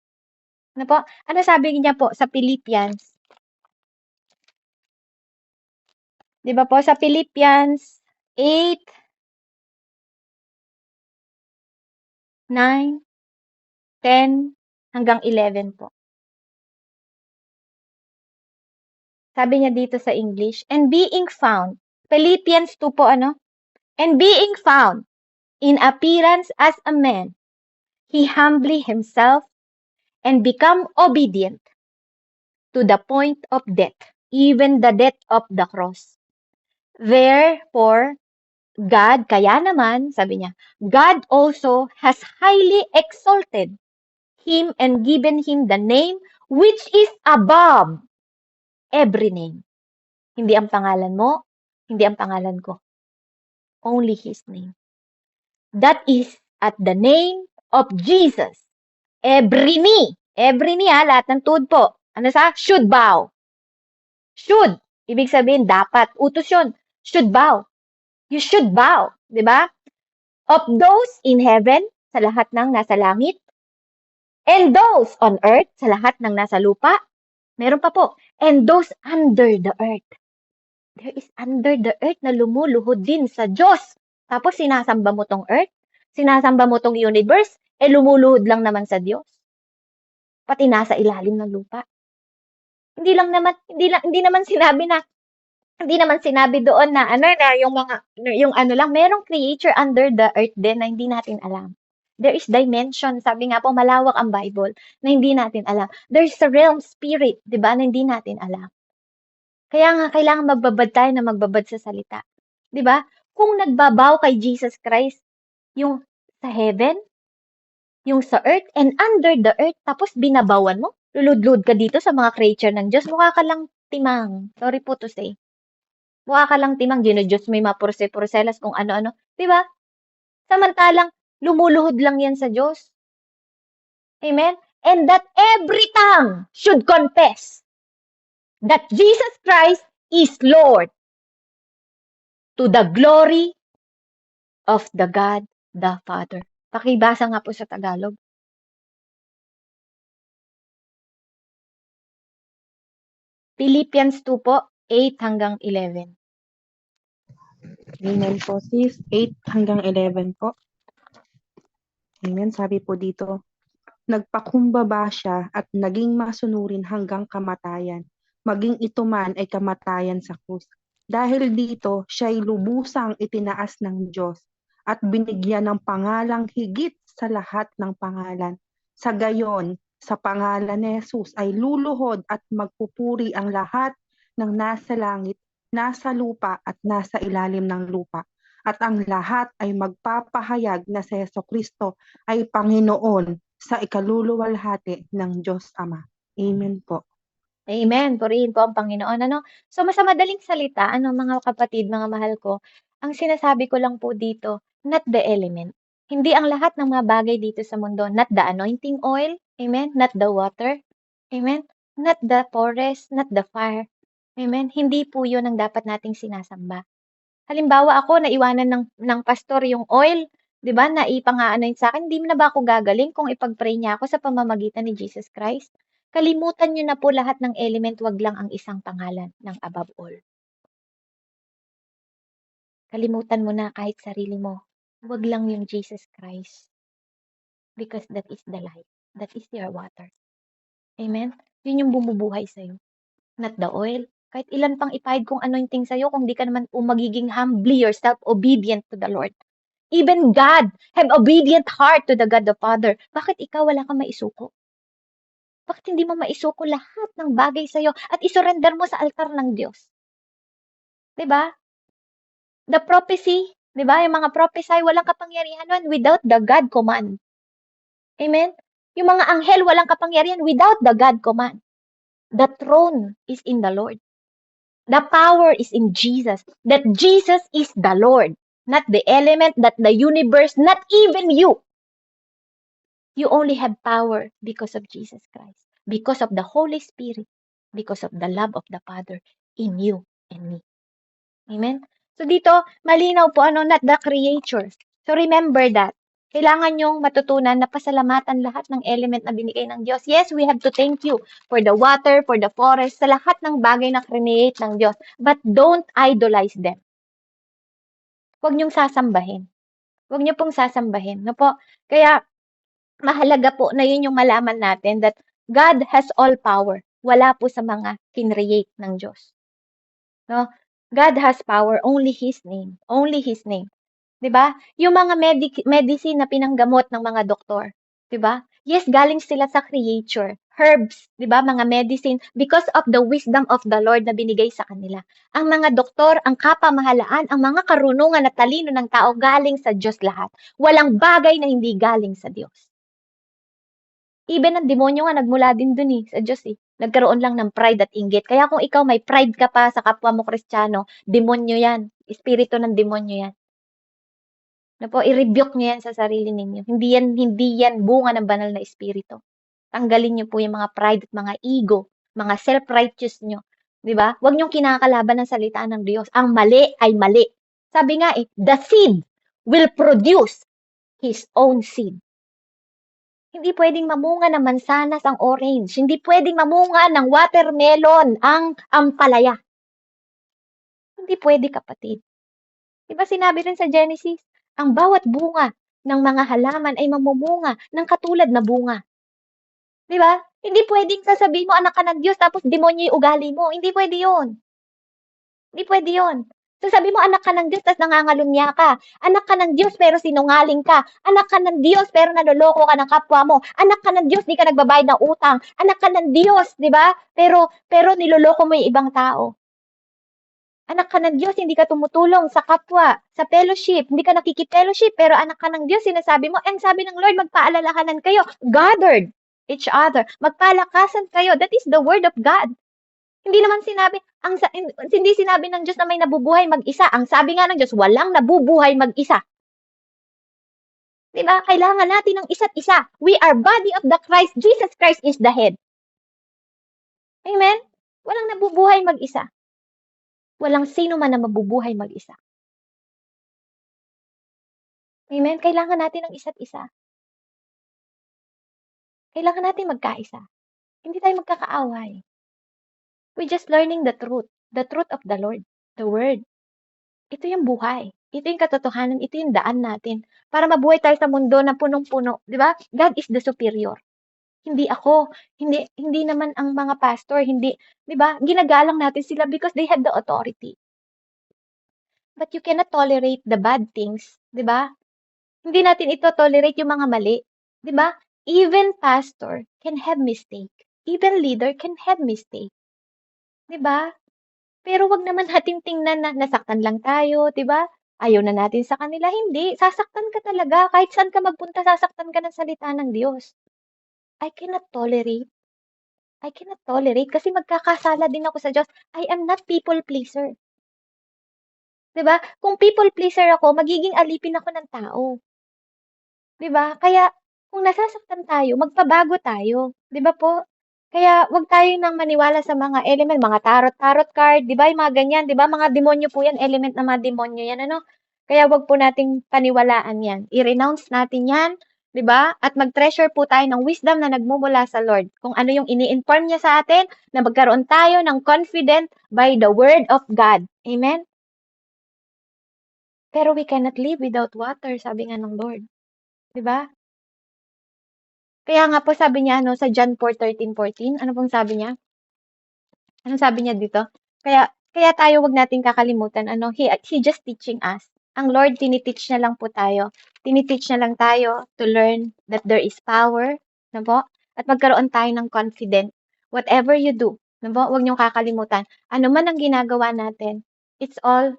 Ano po? Ano sabi niya po sa Philippians? 'Di ba po sa Philippians 8, 9, 10, hanggang 11 po. Sabi niya dito sa English, and being found, Philippians 2 po ano? And being found in appearance as a man, he humbly himself and become obedient to the point of death, even the death of the cross. Therefore, God, kaya naman, sabi niya, God also has highly exalted him and given him the name which is above every name. Hindi ang pangalan mo, hindi ang pangalan ko. Only his name. That is at the name of Jesus. Every knee, lahat ng tuhod po. Ano sa? Should bow. Should. Ibig sabihin, dapat. Utos yun. Should bow. You should bow. Diba? Of those in heaven, sa lahat ng nasa langit. And those on earth, sa lahat ng nasa lupa. Meron pa po. And those under the earth. There is under the earth na lumuluhod din sa Diyos. Tapos sinasamba mo tong earth, sinasamba mo tong universe, lumuluhod lang naman sa Diyos. Pati nasa ilalim ng lupa. Hindi naman sinabi doon na yung ano lang, merong creature under the earth din na hindi natin alam. There is dimension, sabi nga po malawak ang Bible na hindi natin alam. There's a realm spirit, 'di ba, na hindi natin alam. Kaya nga kailangan magbabad tayo na magbabad sa salita. 'Di ba? Kung nagbabow kay Jesus Christ, yung sa heaven, yung sa earth, and under the earth, tapos binabawan mo, lulud-lud ka dito sa mga creature ng Diyos, mukha ka lang timang. Sorry po to say. Mukha ka lang timang, ginudiyos mo yung mga porse-porselas kung ano-ano. 'Di ba? Samantalang, lumuluhod lang yan sa Diyos. Amen? And that every tongue should confess that Jesus Christ is Lord to the glory of the God the Father. Pakibasa nga po sa Tagalog. Philippians 2 po, 8 hanggang 11. Amen po sis, 8 hanggang 11 po. Amen, sabi po dito, nagpakumbaba siya at naging masunurin hanggang kamatayan, maging ito man ay kamatayan sa krus. Dahil dito, siya'y lubusang itinaas ng Diyos at binigyan ng pangalang higit sa lahat ng pangalan. Sa gayon, sa pangalan ni Jesus ay luluhod at magpupuri ang lahat ng nasa langit, nasa lupa at nasa ilalim ng lupa. At ang lahat ay magpapahayag na si Jesucristo ay Panginoon sa ikaluluwalhati ng Diyos Ama. Amen po. Amen. Purihin po ang Panginoon. Ano? So, sa madaling salita, mga kapatid, mga mahal ko, ang sinasabi ko lang po dito, not the element. Hindi ang lahat ng mga bagay dito sa mundo, not the anointing oil, amen, not the water, amen, not the forest, not the fire, amen. Hindi po yun ang dapat nating sinasamba. Halimbawa ako, naiwanan ng pastor yung oil, di ba, na ipang-aanoin sa akin, hindi na ba ako gagaling kung ipag-pray niya ako sa pamamagitan ni Jesus Christ? Kalimutan nyo na po lahat ng element, wag lang ang isang pangalan ng above all. Kalimutan mo na kahit sarili mo. Wag lang yung Jesus Christ. Because that is the life. That is your water. Amen? Yun yung bumubuhay sa'yo. Not the oil. Kahit ilan pang ipahid kong anointing sa'yo, kung di ka naman magiging humbly yourself, obedient to the Lord. Even God, have obedient heart to the God the Father. Bakit ikaw wala kang maisuko? Bakit hindi mo maisuko lahat ng bagay sa'yo at isurrender mo sa altar ng Diyos? 'Di ba? The prophecy, 'di ba? Yung mga prophesy, walang kapangyarihan nun without the God command. Amen? Yung mga anghel, walang kapangyarihan without the God command. The throne is in the Lord. The power is in Jesus. That Jesus is the Lord. Not the element, not the universe, not even you. You only have power because of Jesus Christ, because of the Holy Spirit, because of the love of the Father in you and me. Amen? So dito, malinaw po, not the creature. So remember that. Kailangan yung matutunan na pasalamatan lahat ng element na binigay ng Diyos. Yes, we have to thank you for the water, for the forest, sa lahat ng bagay na create ng Diyos. But don't idolize them. Huwag niyong sasambahin. Huwag niyo pong sasambahin. No po? Kaya, mahalaga po na yun yung malaman natin that God has all power. Wala po sa mga kinreate ng Diyos. No? God has power, only His name. Only His name. 'Di ba? Yung mga medicine na pinanggamot ng mga doktor, 'di ba? Yes, galing sila sa creature. Herbs, 'di ba? Mga medicine because of the wisdom of the Lord na binigay sa kanila. Ang mga doktor, ang kapamahalaan, ang mga karunungan at talino ng tao galing sa Diyos lahat. Walang bagay na hindi galing sa Diyos. Even ang demonyo nga nagmula din dun sa Diyos Nagkaroon lang ng pride at inggit. Kaya kung ikaw may pride ka pa sa kapwa mo Kristiyano, demonyo yan. Espiritu ng demonyo yan. Na po, i-rebuke niyo yan sa sarili ninyo. Hindi yan bunga ng banal na espiritu. Tanggalin niyo po yung mga pride at mga ego, mga self-righteous niyo. 'Di ba? Huwag niyong kinakalaban ng salita ng Diyos. Ang mali ay mali. Sabi nga the seed will produce his own seed. Hindi pwedeng mamunga ng mansanas ang orange. Hindi pwedeng mamunga ng watermelon ang ampalaya. Hindi pwede, kapatid. Diba sinabi rin sa Genesis, ang bawat bunga ng mga halaman ay mamumunga ng katulad na bunga. Diba? Hindi pwedeng sasabihin mo anak ka ng Diyos tapos demonyo yung ugali mo. Hindi pwede yun. Hindi pwede yun. Sasabi mo anak ka ng Diyos tapos nangangalunya ka. Anak ka ng Diyos pero sinungaling ka. Anak ka ng Diyos pero naloloko ka ng kapwa mo. Anak ka ng Diyos, di ka nagbabayad ng utang. Anak ka ng Diyos, di ba? Pero niloloko mo yung ibang tao. Anak ka ng Diyos, hindi ka tumutulong sa kapwa, sa fellowship, hindi ka nakikipellowship, pero anak ka ng Diyos, sinasabi mo, ang sabi ng Lord, magpaalalahanan kayo, gathered each other, magpalakasan kayo. That is the word of God. Hindi naman sinabi, hindi sinabi ng Diyos na may nabubuhay mag-isa. Ang sabi nga ng Diyos, walang nabubuhay mag-isa. Diba? Kailangan natin ng isa't isa. We are body of the Christ. Jesus Christ is the head. Amen? Walang nabubuhay mag-isa. Walang sino man na mabubuhay mag-isa. Amen? Kailangan natin ng isa't isa. Kailangan natin magkaisa. Hindi tayo magkakaaway. We're just learning the truth of the Lord, the Word. Ito yung buhay. Ito yung katotohanan. Ito yung daan natin. Para mabuhay tayo sa mundo na punong-puno. Di ba? God is the superior. Hindi ako. Hindi naman ang mga pastor. Hindi. Di ba? Ginagalang natin sila because they have the authority. But you cannot tolerate the bad things. Di ba? Hindi natin ito tolerate yung mga mali. Di ba? Even pastor can have mistake. Even leader can have mistake. Di ba? Pero wag naman natin tingnan na nasaktan lang tayo, 'di ba? Ayaw na natin sa kanila, hindi. Sasaktan ka talaga. Kahit saan ka magpunta, sasaktan ka ng salita ng Diyos. I cannot tolerate. I cannot tolerate kasi magkakasala din ako sa Diyos. I am not people pleaser. 'Di ba? Kung people pleaser ako, magiging alipin ako ng tao. 'Di ba? Kaya kung nasasaktan tayo, magpabago tayo. 'Di ba po? Kaya wag tayo nang maniwala sa mga element, mga tarot card, 'di ba? Yung mga ganyan, 'di ba? Mga demonyo po 'yan, element ng mga demonyo 'yan, ano? Kaya wag po nating paniwalaan 'yan. I-renounce natin 'yan, 'di ba? At mag-treasure po tayo ng wisdom na nagmumula sa Lord. Kung ano yung ini-inform niya sa atin, na magkaroon tayo ng confident by the word of God. Amen? Pero we cannot live without water, sabi nga ng Lord. 'Di ba? Kaya nga po sabi niya sa John 4:13-14, ano pong sabi niya? Anong sabi niya dito? Kaya tayo wag nating kakalimutan he just teaching us. Ang Lord tiniteach niya lang po tayo. Tiniteach niya lang tayo to learn that there is power, po? At magkaroon tayo ng confident. Whatever you do, huwag niyong kakalimutan, ano man ang ginagawa natin, it's all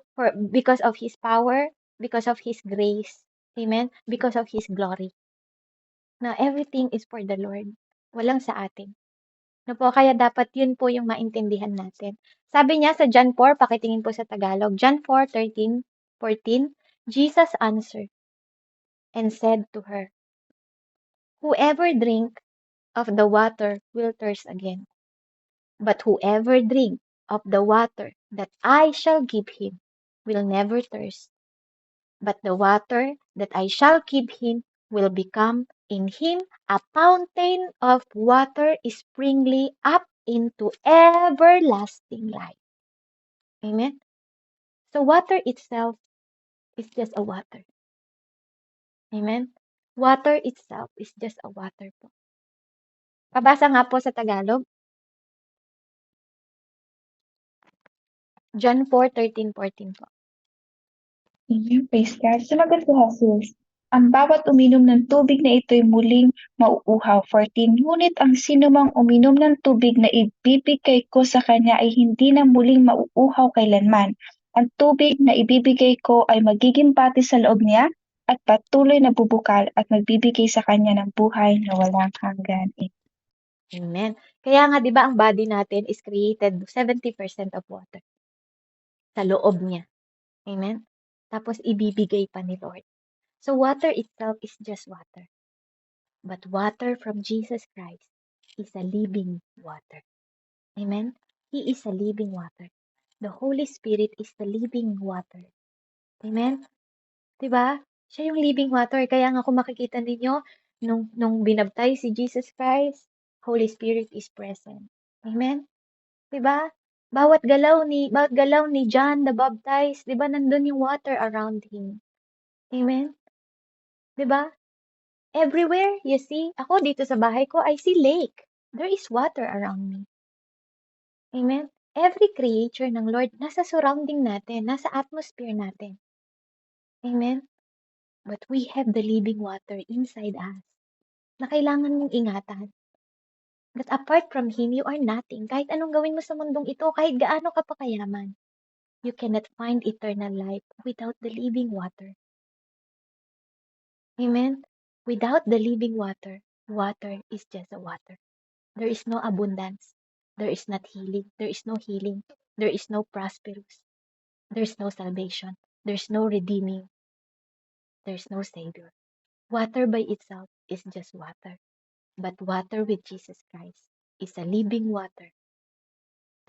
because of His power, because of His grace. Amen? Because of His glory. Na everything is for the Lord. Walang sa atin. Po, kaya dapat yun po yung maintindihan natin. Sabi niya sa John 4, pakitingin po sa Tagalog, John 4:13-14, Jesus answered and said to her, "Whoever drink of the water will thirst again. But whoever drink of the water that I shall give him will never thirst. But the water that I shall give him will become in him a fountain of water springing up into everlasting life." Amen? So water itself is just a water. Amen? Water itself is just a water po. Pabasa nga po sa Tagalog. John 4:13-14 po. Amen. Praise God. Sumagot si Jesus, ang bawat uminom ng tubig na ito'y muling mauuhaw. 14. Ngunit ang sinumang uminom ng tubig na ibibigay ko sa kanya ay hindi na muling mauuhaw kailanman. Ang tubig na ibibigay ko ay magiging bati sa loob niya at patuloy na bubukal at magbibigay sa kanya ng buhay na walang hanggan. Amen. Kaya nga 'di ba ang body natin is created 70% of water sa loob niya. Amen. Tapos ibibigay pa ni Lord. So water itself is just water. But water from Jesus Christ is a living water. Amen. He is a living water. The Holy Spirit is the living water. Amen. 'Di ba? Siya yung living water. Kaya nga kung makikita ninyo, nung binabtay si Jesus Christ, Holy Spirit is present. Amen. 'Di ba? Bawat galaw ni John the Baptist, 'di ba nandun yung water around him. Amen. 'Di ba? Everywhere you see, ako dito sa bahay ko, I see lake. There is water around me. Amen. Every creature ng Lord nasa surrounding natin, nasa atmosphere natin. Amen. But we have the living water inside us na kailangan mong ingatan. That apart from Him, you are nothing. Kahit anong gawin mo sa mundong ito, kahit gaano ka pa kayaman, you cannot find eternal life without the living water. Amen? Without the living water, water is just a water. There is no abundance. There is not healing. There is no healing. There is no prosperous. There is no salvation. There is no redeeming. There is no Savior. Water by itself is just water. But water with Jesus Christ is a living water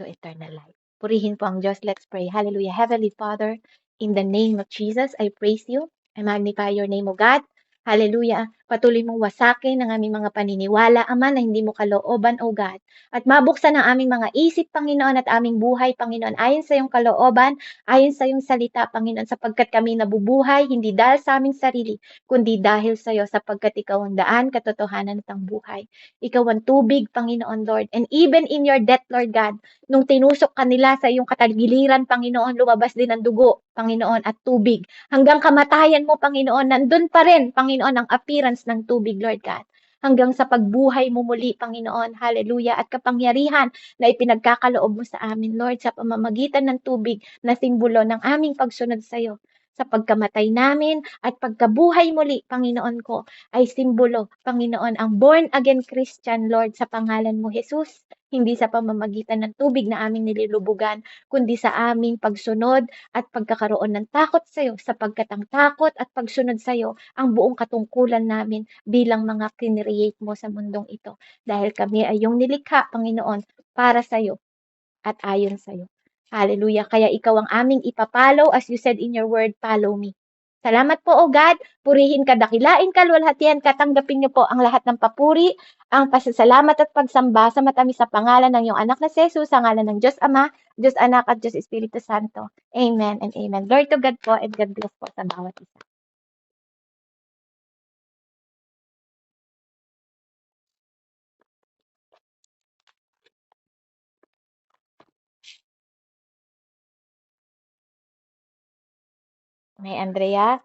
to eternal life. Purihin po ang Diyos. Let's pray. Hallelujah. Heavenly Father, in the name of Jesus, I praise you. I magnify your name, O God. Hallelujah. Patuloy mong wasakin ang aming mga paniniwala, Ama, na hindi mo kalooban, O God. At mabuksan ang aming mga isip, Panginoon, at aming buhay, Panginoon, ayon sa iyong kalooban, ayon sa iyong salita, Panginoon, sapagkat kami nabubuhay, hindi dahil sa aming sarili, kundi dahil sa iyo, sapagkat ikaw ang daan, katotohanan at ang buhay. Ikaw ang tubig, Panginoon, Lord. And even in your death, Lord God, nung tinusok kanila sa iyong katagiliran, Panginoon, lumabas din ang dugo, Panginoon, at tubig. Hanggang kamatayan mo, Panginoon, nandun pa rin, Panginoon, ang appearance ng tubig, Lord God. Hanggang sa pagbuhay mo muli, Panginoon, hallelujah, at kapangyarihan na ipinagkakaloob mo sa amin, Lord, sa pamamagitan ng tubig na simbolo ng aming pagsunod sa iyo. Sa pagkamatay namin at pagkabuhay muli, Panginoon ko, ay simbolo, Panginoon, ang born-again Christian, Lord, sa pangalan mo, Jesus. Hindi sa pamamagitan ng tubig na aming nilulubugan, kundi sa aming pagsunod at pagkakaroon ng takot sa iyo, sapagkat ang takot at pagsunod sa iyo ang buong katungkulan namin bilang mga kinreate mo sa mundong ito. Dahil kami ay iyong nilikha, Panginoon, para sa iyo at ayon sa iyo. Hallelujah. Kaya ikaw ang aming ipapalaw, as you said in your word, follow me. Salamat po, O God. Purihin ka, dakilain ka, luwalhatian ka. Tanggapin niyo po ang lahat ng papuri, ang pasasalamat at pagsamba sa matamis sa pangalan ng iyong anak na si Jesus, sa ngalan ng Diyos Ama, Diyos Anak at Diyos Espiritu Santo. Amen and amen. Glory to God po and God bless po sa bawat isa. May Andrea.